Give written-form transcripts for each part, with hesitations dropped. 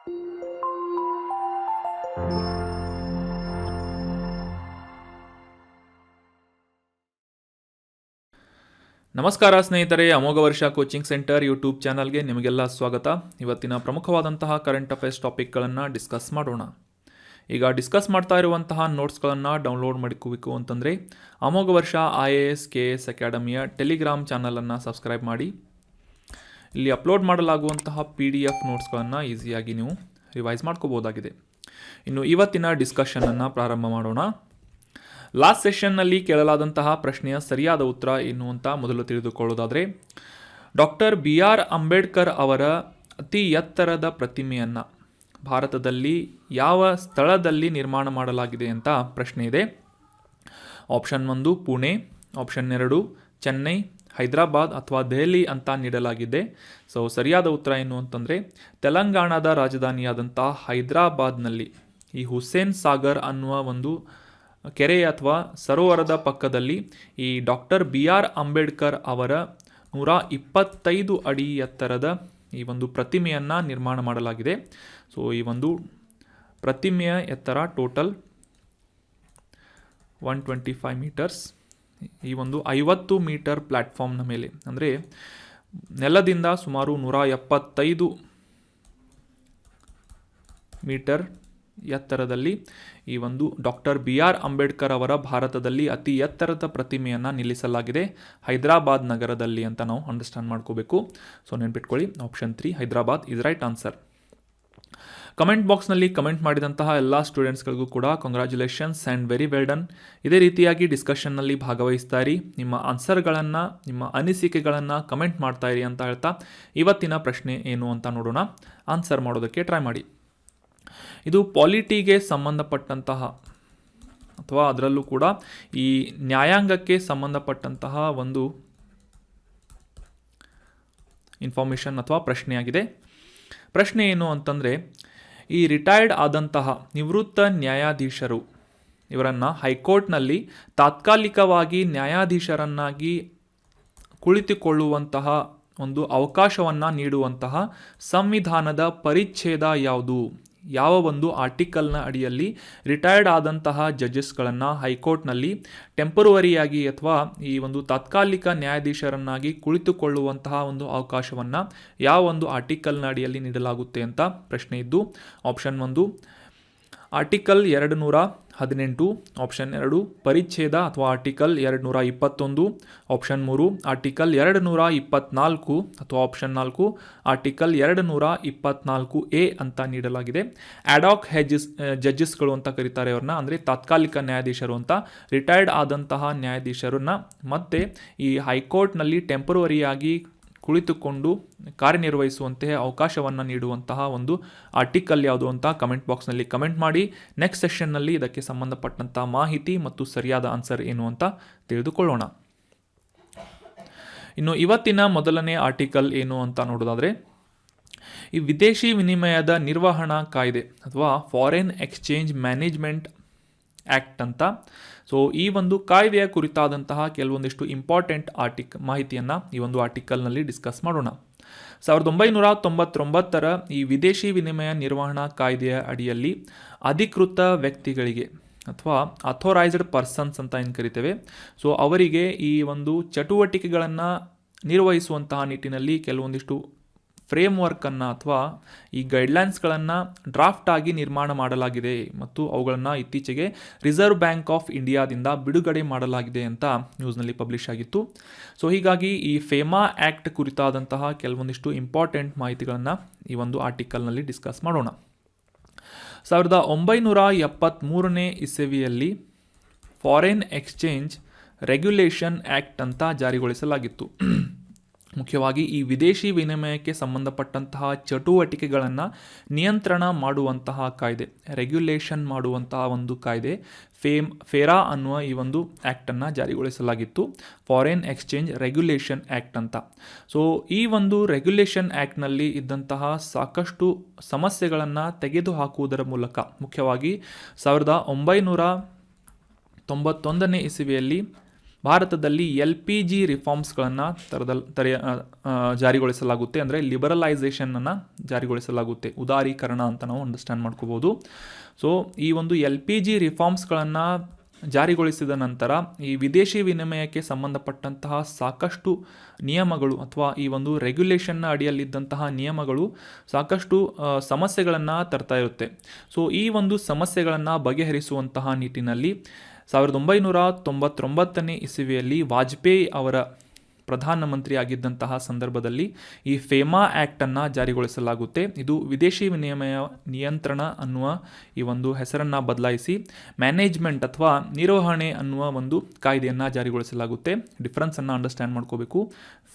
ನಮಸ್ಕಾರ ಸ್ನೇಹಿತರೆ, ಅಮೋಘ ವರ್ಷ ಕೋಚಿಂಗ್ ಸೆಂಟರ್ ಯೂಟ್ಯೂಬ್ ಚಾನಲ್ಗೆ ನಿಮಗೆಲ್ಲ ಸ್ವಾಗತ. ಇವತ್ತಿನ ಪ್ರಮುಖವಾದಂತಹ ಕರೆಂಟ್ ಅಫೇರ್ಸ್ ಟಾಪಿಕ್ಗಳನ್ನು ಡಿಸ್ಕಸ್ ಮಾಡೋಣ. ಈಗ ಡಿಸ್ಕಸ್ ಮಾಡ್ತಾ ಇರುವಂತಹ ನೋಟ್ಸ್ಗಳನ್ನು ಡೌನ್ಲೋಡ್ ಮಾಡಿಕೋಬೇಕು ಅಂತಂದರೆ ಅಮೋಘ ವರ್ಷ IAS KS ಅಕಾಡೆಮಿಯ ಟೆಲಿಗ್ರಾಮ್ ಚಾನಲನ್ನು ಸಬ್ಸ್ಕ್ರೈಬ್ ಮಾಡಿ. ಇಲ್ಲಿ ಅಪ್ಲೋಡ್ ಮಾಡಲಾಗುವಂತಹ PDF ನೋಟ್ಸ್ಗಳನ್ನು ಈಸಿಯಾಗಿ ನೀವು ರಿವೈಸ್ ಮಾಡ್ಕೋಬೋದಾಗಿದೆ. ಇನ್ನು ಇವತ್ತಿನ ಡಿಸ್ಕಷನನ್ನು ಪ್ರಾರಂಭ ಮಾಡೋಣ. ಲಾಸ್ಟ್ ಸೆಷನ್ನಲ್ಲಿ ಕೇಳಲಾದಂತಹ ಪ್ರಶ್ನೆಯ ಸರಿಯಾದ ಉತ್ತರ ಏನು ಅಂತ ಮೊದಲು ತಿಳಿದುಕೊಳ್ಳೋದಾದರೆ, ಡಾಕ್ಟರ್ BR ಅಂಬೇಡ್ಕರ್ ಅವರ ಅತಿ ಎತ್ತರದ ಪ್ರತಿಮೆಯನ್ನು ಭಾರತದಲ್ಲಿ ಯಾವ ಸ್ಥಳದಲ್ಲಿ ನಿರ್ಮಾಣ ಮಾಡಲಾಗಿದೆ ಅಂತ ಪ್ರಶ್ನೆ ಇದೆ. ಆಪ್ಷನ್ 1 ಪುಣೆ, ಆಪ್ಷನ್ 2 ಚೆನ್ನೈ, ಹೈದರಾಬಾದ್ ಅಥವಾ ದೆಹಲಿ ಅಂತ ನೀಡಲಾಗಿದೆ. ಸೊ ಸರಿಯಾದ ಉತ್ತರ ಏನು ಅಂತಂದರೆ ತೆಲಂಗಾಣದ ರಾಜಧಾನಿಯಾದಂಥ ಹೈದರಾಬಾದ್ನಲ್ಲಿ ಈ ಹುಸೇನ್ ಸಾಗರ್ ಅನ್ನುವ ಒಂದು ಕೆರೆ ಅಥವಾ ಸರೋವರದ ಪಕ್ಕದಲ್ಲಿ ಈ ಡಾಕ್ಟರ್ BR ಅಂಬೇಡ್ಕರ್ ಅವರ 125 ಅಡಿ ಎತ್ತರದ ಈ ಒಂದು ಪ್ರತಿಮೆಯನ್ನು ನಿರ್ಮಾಣ ಮಾಡಲಾಗಿದೆ. ಸೊ ಈ ಒಂದು ಪ್ರತಿಮೆಯ ಎತ್ತರ ಟೋಟಲ್ 125 ಮೀಟರ್ಸ್. ಈ ಒಂದು 50 ಮೀಟರ್ ಪ್ಲ್ಯಾಟ್ಫಾರ್ಮ್ನ ಮೇಲೆ, ಅಂದರೆ ನೆಲದಿಂದ ಸುಮಾರು 175 ಮೀಟರ್ ಎತ್ತರದಲ್ಲಿ ಈ ಒಂದು ಡಾಕ್ಟರ್ BR ಅಂಬೇಡ್ಕರ್ ಅವರ ಭಾರತದಲ್ಲಿ ಅತಿ ಎತ್ತರದ ಪ್ರತಿಮೆಯನ್ನು ನಿಲ್ಲಿಸಲಾಗಿದೆ ಹೈದರಾಬಾದ್ ನಗರದಲ್ಲಿ ಅಂತ ನಾವು ಅಂಡರ್ಸ್ಟ್ಯಾಂಡ್ ಮಾಡ್ಕೋಬೇಕು. ಸೊ ನೆನ್ಪಿಟ್ಕೊಳ್ಳಿ, option 3 Hyderabad is right answer. Comment ಬಾಕ್ಸ್ನಲ್ಲಿ ಕಮೆಂಟ್ ಮಾಡಿದಂತಹ ಎಲ್ಲ ಸ್ಟೂಡೆಂಟ್ಸ್ಗಳಿಗೂ ಕೂಡ congratulations and very well done. ಇದೇ ರೀತಿಯಾಗಿ ಡಿಸ್ಕಷನ್ನಲ್ಲಿ ಭಾಗವಹಿಸ್ತಾ ಇರಿ, ನಿಮ್ಮ ಆನ್ಸರ್ಗಳನ್ನು, ನಿಮ್ಮ ಅನಿಸಿಕೆಗಳನ್ನು ಕಮೆಂಟ್ ಮಾಡ್ತಾ ಇರಿ ಅಂತ ಹೇಳ್ತಾ ಇವತ್ತಿನ ಪ್ರಶ್ನೆ ಏನು ಅಂತ ನೋಡೋಣ. ಆನ್ಸರ್ ಮಾಡೋದಕ್ಕೆ ಟ್ರೈ ಮಾಡಿ. ಇದು ಪಾಲಿಟಿಗೆ ಸಂಬಂಧಪಟ್ಟಂತಹ ಅಥವಾ ಅದರಲ್ಲೂ ಕೂಡ ಈ ನ್ಯಾಯಾಂಗಕ್ಕೆ ಸಂಬಂಧಪಟ್ಟಂತಹ ಒಂದು ಇನ್ಫಾರ್ಮೇಷನ್ ಅಥವಾ ಪ್ರಶ್ನೆಯಾಗಿದೆ. ಪ್ರಶ್ನೆ ಏನು ಅಂತಂದರೆ, ಈ ರಿಟೈರ್ಡ್ ಆದಂತಹ ನಿವೃತ್ತ ನ್ಯಾಯಾಧೀಶರು ಇವರನ್ನು ಹೈಕೋರ್ಟ್ನಲ್ಲಿ ತಾತ್ಕಾಲಿಕವಾಗಿ ನ್ಯಾಯಾಧೀಶರನ್ನಾಗಿ ಕುಳಿತುಕೊಳ್ಳುವಂತಹ ಒಂದು ಅವಕಾಶವನ್ನು ನೀಡುವಂತಹ ಸಂವಿಧಾನದ ಪರಿಚ್ಛೇದ ಯಾವುದು? ಯಾವ ಒಂದು ಆರ್ಟಿಕಲ್ನ ಅಡಿಯಲ್ಲಿ ರಿಟೈರ್ಡ್ ಆದಂತಹ ಜಡ್ಜಸ್ಗಳನ್ನು ಹೈಕೋರ್ಟ್ನಲ್ಲಿ ಟೆಂಪರವರಿಯಾಗಿ ಅಥವಾ ಈ ಒಂದು ತಾತ್ಕಾಲಿಕ ನ್ಯಾಯಾಧೀಶರನ್ನಾಗಿ ಕುಳಿತುಕೊಳ್ಳುವಂತಹ ಒಂದು ಅವಕಾಶವನ್ನು ಯಾವ ಒಂದು ಆರ್ಟಿಕಲ್ನ ಅಡಿಯಲ್ಲಿ ನೀಡಲಾಗುತ್ತೆ ಅಂತ ಪ್ರಶ್ನೆ ಇದ್ದು, ಆಪ್ಷನ್ 1 ಆರ್ಟಿಕಲ್ 218, ಆಪ್ಷನ್ 2 ಪರಿಚ್ಛೇದ ಅಥವಾ ಆರ್ಟಿಕಲ್ 221, ಆಪ್ಷನ್ 3 ಆರ್ಟಿಕಲ್ 224 ಅಥವಾ ಆಪ್ಷನ್ 4 ಆರ್ಟಿಕಲ್ 224A ಅಂತ ನೀಡಲಾಗಿದೆ. ಆಡಾಕ್ ಜಡ್ಜಸ್ಗಳು ಅಂತ ಕರೀತಾರೆ ಅವ್ರನ್ನ, ಅಂದರೆ ತಾತ್ಕಾಲಿಕ ನ್ಯಾಯಾಧೀಶರು ಅಂತ. ರಿಟೈರ್ಡ್ ಆದಂತಹ ನ್ಯಾಯಾಧೀಶರನ್ನ ಮತ್ತೆ ಈ ಹೈಕೋರ್ಟ್ನಲ್ಲಿ ಟೆಂಪರವರಿಯಾಗಿ ಕುಳಿತುಕೊಂಡು ಕಾರ್ಯನಿರ್ವಹಿಸುವಂತೆ ಅವಕಾಶವನ್ನು ನೀಡುವಂತಹ ಒಂದು ಆರ್ಟಿಕಲ್ ಯಾವುದು ಅಂತ ಕಮೆಂಟ್ ಬಾಕ್ಸ್ನಲ್ಲಿ ಕಮೆಂಟ್ ಮಾಡಿ. ನೆಕ್ಸ್ಟ್ ಸೆಷನ್ನಲ್ಲಿ ಇದಕ್ಕೆ ಸಂಬಂಧಪಟ್ಟಂಥ ಮಾಹಿತಿ ಮತ್ತು ಸರಿಯಾದ ಆನ್ಸರ್ ಏನು ಅಂತ ತಿಳಿದುಕೊಳ್ಳೋಣ. ಇನ್ನು ಇವತ್ತಿನ ಮೊದಲನೇ ಆರ್ಟಿಕಲ್ ಏನು ಅಂತ ನೋಡೋದಾದರೆ, ಈ ವಿದೇಶಿ ವಿನಿಮಯದ ನಿರ್ವಹಣಾ ಕಾಯ್ದೆ ಅಥವಾ ಫಾರಿನ್ ಎಕ್ಸ್ಚೇಂಜ್ ಮ್ಯಾನೇಜ್ಮೆಂಟ್ ಆ್ಯಕ್ಟ್ ಅಂತ. ಸೊ ಈ ಒಂದು ಕಾಯ್ದೆಯ ಕುರಿತಾದಂತಹ ಕೆಲವೊಂದಿಷ್ಟು ಇಂಪಾರ್ಟೆಂಟ್ ಮಾಹಿತಿಯನ್ನು ಈ ಒಂದು ಆರ್ಟಿಕಲ್ನಲ್ಲಿ ಡಿಸ್ಕಸ್ ಮಾಡೋಣ. 1999ರ ಈ ವಿದೇಶಿ ವಿನಿಮಯ ನಿರ್ವಹಣಾ ಕಾಯ್ದೆಯ ಅಡಿಯಲ್ಲಿ ಅಧಿಕೃತ ವ್ಯಕ್ತಿಗಳಿಗೆ ಅಥವಾ ಅಥೋರೈಸ್ಡ್ ಪರ್ಸನ್ಸ್ ಅಂತ ಏನು ಕರಿತೇವೆ, ಸೊ ಅವರಿಗೆ ಈ ಒಂದು ಚಟುವಟಿಕೆಗಳನ್ನು ನಿರ್ವಹಿಸುವಂತಹ ನಿಟ್ಟಿನಲ್ಲಿ ಕೆಲವೊಂದಿಷ್ಟು ಫ್ರೇಮ್ವರ್ಕನ್ನು ಅಥವಾ ಈ ಗೈಡ್ಲೈನ್ಸ್ಗಳನ್ನು ಡ್ರಾಫ್ಟ್ ಆಗಿ ನಿರ್ಮಾಣ ಮಾಡಲಾಗಿದೆ ಮತ್ತು ಅವುಗಳನ್ನು ಇತ್ತೀಚೆಗೆ ರಿಸರ್ವ್ ಬ್ಯಾಂಕ್ ಆಫ್ ಇಂಡಿಯಾದಿಂದ ಬಿಡುಗಡೆ ಮಾಡಲಾಗಿದೆ ಅಂತ ನ್ಯೂಸ್ನಲ್ಲಿ ಪಬ್ಲಿಷ್ ಆಗಿತ್ತು. ಸೊ ಹೀಗಾಗಿ ಈ ಫೇಮಾ ಆ್ಯಕ್ಟ್ ಕುರಿತಾದಂತಹ ಕೆಲವೊಂದಿಷ್ಟು ಇಂಪಾರ್ಟೆಂಟ್ ಮಾಹಿತಿಗಳನ್ನು ಈ ಒಂದು ಆರ್ಟಿಕಲ್ನಲ್ಲಿ ಡಿಸ್ಕಸ್ ಮಾಡೋಣ. 1973ನೇ ಇಸವಿಯಲ್ಲಿ ಫಾರಿನ್ ಎಕ್ಸ್ಚೇಂಜ್ ರೆಗ್ಯುಲೇಷನ್ ಆ್ಯಕ್ಟ್ ಅಂತ ಜಾರಿಗೊಳಿಸಲಾಗಿತ್ತು. ಮುಖ್ಯವಾಗಿ ಈ ವಿದೇಶಿ ವಿನಿಮಯಕ್ಕೆ ಸಂಬಂಧಪಟ್ಟಂತಹ ಚಟುವಟಿಕೆಗಳನ್ನು ನಿಯಂತ್ರಣ ಮಾಡುವಂತಹ ಕಾಯ್ದೆ, ರೆಗ್ಯುಲೇಷನ್ ಮಾಡುವಂತಹ ಒಂದು ಕಾಯ್ದೆ ಫೇರಾ ಅನ್ನುವ ಈ ಒಂದು ಆ್ಯಕ್ಟನ್ನು ಜಾರಿಗೊಳಿಸಲಾಗಿತ್ತು, ಫಾರಿನ್ ಎಕ್ಸ್ಚೇಂಜ್ ರೆಗ್ಯುಲೇಷನ್ ಆ್ಯಕ್ಟ್ ಅಂತ. ಸೊ ಈ ಒಂದು ರೆಗ್ಯುಲೇಷನ್ ಆ್ಯಕ್ಟ್ನಲ್ಲಿ ಇದ್ದಂತಹ ಸಾಕಷ್ಟು ಸಮಸ್ಯೆಗಳನ್ನು ತೆಗೆದುಹಾಕುವುದರ ಮೂಲಕ ಮುಖ್ಯವಾಗಿ 1991ನೇ ಇಸವಿಯಲ್ಲಿ ಭಾರತದಲ್ಲಿ LPG ರಿಫಾರ್ಮ್ಸ್ಗಳನ್ನು ಜಾರಿಗೊಳಿಸಲಾಗುತ್ತೆ. ಅಂದರೆ ಲಿಬರಲೈಸೇಷನನ್ನು ಜಾರಿಗೊಳಿಸಲಾಗುತ್ತೆ, ಉದಾರೀಕರಣ ಅಂತ ನಾವು ಅಂಡರ್ಸ್ಟ್ಯಾಂಡ್ ಮಾಡ್ಕೋಬೋದು. ಸೊ ಈ ಒಂದು LPG ರಿಫಾರ್ಮ್ಸ್ಗಳನ್ನು ಜಾರಿಗೊಳಿಸಿದ ನಂತರ ಈ ವಿದೇಶಿ ವಿನಿಮಯಕ್ಕೆ ಸಂಬಂಧಪಟ್ಟಂತಹ ಸಾಕಷ್ಟು ನಿಯಮಗಳು ಅಥವಾ ಈ ಒಂದು ರೆಗ್ಯುಲೇಷನ್ನ ಅಡಿಯಲ್ಲಿದ್ದಂತಹ ನಿಯಮಗಳು ಸಾಕಷ್ಟು ಸಮಸ್ಯೆಗಳನ್ನು ತರ್ತಾ ಇರುತ್ತೆ. ಸೊ ಈ ಒಂದು ಸಮಸ್ಯೆಗಳನ್ನು ಬಗೆಹರಿಸುವಂತಹ ನಿಟ್ಟಿನಲ್ಲಿ 1999ನೇ ಇಸವಿಯಲ್ಲಿ ವಾಜಪೇಯಿ ಅವರ ಪ್ರಧಾನಮಂತ್ರಿ ಆಗಿದ್ದಂತಹ ಸಂದರ್ಭದಲ್ಲಿ ಈ ಫೇಮಾ ಆ್ಯಕ್ಟನ್ನು ಜಾರಿಗೊಳಿಸಲಾಗುತ್ತೆ. ಇದು ವಿದೇಶಿ ವಿನಿಮಯ ನಿಯಂತ್ರಣ ಅನ್ನುವ ಈ ಒಂದು ಹೆಸರನ್ನು ಬದಲಾಯಿಸಿ ಮ್ಯಾನೇಜ್ಮೆಂಟ್ ಅಥವಾ ನಿರ್ವಹಣೆ ಅನ್ನುವ ಒಂದು ಕಾಯ್ದೆಯನ್ನು ಜಾರಿಗೊಳಿಸಲಾಗುತ್ತೆ. ಡಿಫ್ರೆನ್ಸನ್ನು ಅಂಡರ್ಸ್ಟ್ಯಾಂಡ್ ಮಾಡ್ಕೋಬೇಕು.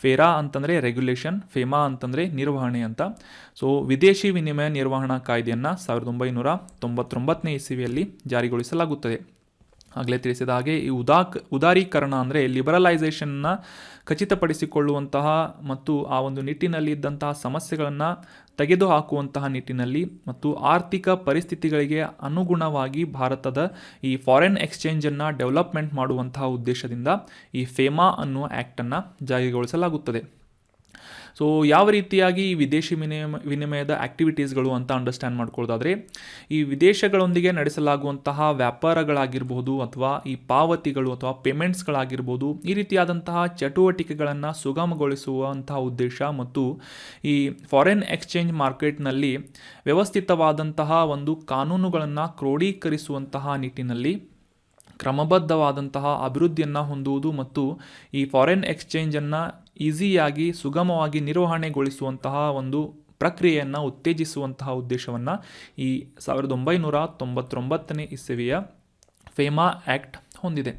ಫೇರಾ ಅಂತಂದರೆ ರೆಗ್ಯುಲೇಷನ್, ಫೇಮಾ ಅಂತಂದರೆ ನಿರ್ವಹಣೆ ಅಂತ. ಸೊ ವಿದೇಶಿ ವಿನಿಮಯ ನಿರ್ವಹಣಾ ಕಾಯ್ದೆಯನ್ನು 1999ನೇ ಇಸವಿಯಲ್ಲಿ ಜಾರಿಗೊಳಿಸಲಾಗುತ್ತದೆ. ಆಗಲೇ ತಿಳಿಸಿದ ಹಾಗೆ ಈ ಉದಾರೀಕರಣ ಅಂದರೆ ಲಿಬರಲೈಸೇಷನ್ನ ಖಚಿತಪಡಿಸಿಕೊಳ್ಳುವಂತಹ ಮತ್ತು ಆ ಒಂದು ನಿಟ್ಟಿನಲ್ಲಿ ಇದ್ದಂತಹ ಸಮಸ್ಯೆಗಳನ್ನು ತೆಗೆದುಹಾಕುವಂತಹ ನಿಟ್ಟಿನಲ್ಲಿ ಮತ್ತು ಆರ್ಥಿಕ ಪರಿಸ್ಥಿತಿಗಳಿಗೆ ಅನುಗುಣವಾಗಿ ಭಾರತದ ಈ ಫಾರಿನ್ ಎಕ್ಸ್ಚೇಂಜನ್ನು ಡೆವಲಪ್ಮೆಂಟ್ ಮಾಡುವಂತಹ ಉದ್ದೇಶದಿಂದ ಈ ಫೇಮಾ ಅನ್ನುವ ಆ್ಯಕ್ಟನ್ನು ಜಾರಿಗೊಳಿಸಲಾಗುತ್ತದೆ. ಸೊ ಯಾವ ರೀತಿಯಾಗಿ ಈ ವಿದೇಶಿ ವಿನಿಮಯದ ಆ್ಯಕ್ಟಿವಿಟೀಸ್ಗಳು ಅಂತ ಅಂಡರ್ಸ್ಟ್ಯಾಂಡ್ ಮಾಡ್ಕೊಳ್ಳೋದಾದರೆ, ಈ ವಿದೇಶಗಳೊಂದಿಗೆ ನಡೆಸಲಾಗುವಂತಹ ವ್ಯಾಪಾರಗಳಾಗಿರ್ಬೋದು ಅಥವಾ ಈ ಪಾವತಿಗಳು ಅಥವಾ ಪೇಮೆಂಟ್ಸ್ಗಳಾಗಿರ್ಬೋದು, ಈ ರೀತಿಯಾದಂತಹ ಚಟುವಟಿಕೆಗಳನ್ನು ಸುಗಮಗೊಳಿಸುವಂತಹ ಉದ್ದೇಶ ಮತ್ತು ಈ ಫಾರಿನ್ ಎಕ್ಸ್ಚೇಂಜ್ ಮಾರ್ಕೆಟ್ನಲ್ಲಿ ವ್ಯವಸ್ಥಿತವಾದಂತಹ ಒಂದು ಕಾನೂನುಗಳನ್ನು ಕ್ರೋಢೀಕರಿಸುವಂತಹ ನಿಟ್ಟಿನಲ್ಲಿ ಕ್ರಮಬದ್ಧವಾದಂತಹ ಅಭಿವೃದ್ಧಿಯನ್ನು ಹೊಂದುವುದು ಮತ್ತು ಈ ಫಾರಿನ್ ಎಕ್ಸ್ಚೇಂಜನ್ನು ಈಸಿಯಾಗಿ ಸುಗಮವಾಗಿ ನಿರ್ವಹಣೆಗೊಳಿಸುವಂತಹ ಒಂದು ಪ್ರಕ್ರಿಯೆಯನ್ನು ಉತ್ತೇಜಿಸುವಂತಹ ಉದ್ದೇಶವನ್ನು ಈ 1999ನೇ ಇಸವಿಯ ಫೇಮಾ ಆ್ಯಕ್ಟ್ ಹೊಂದಿದೆ.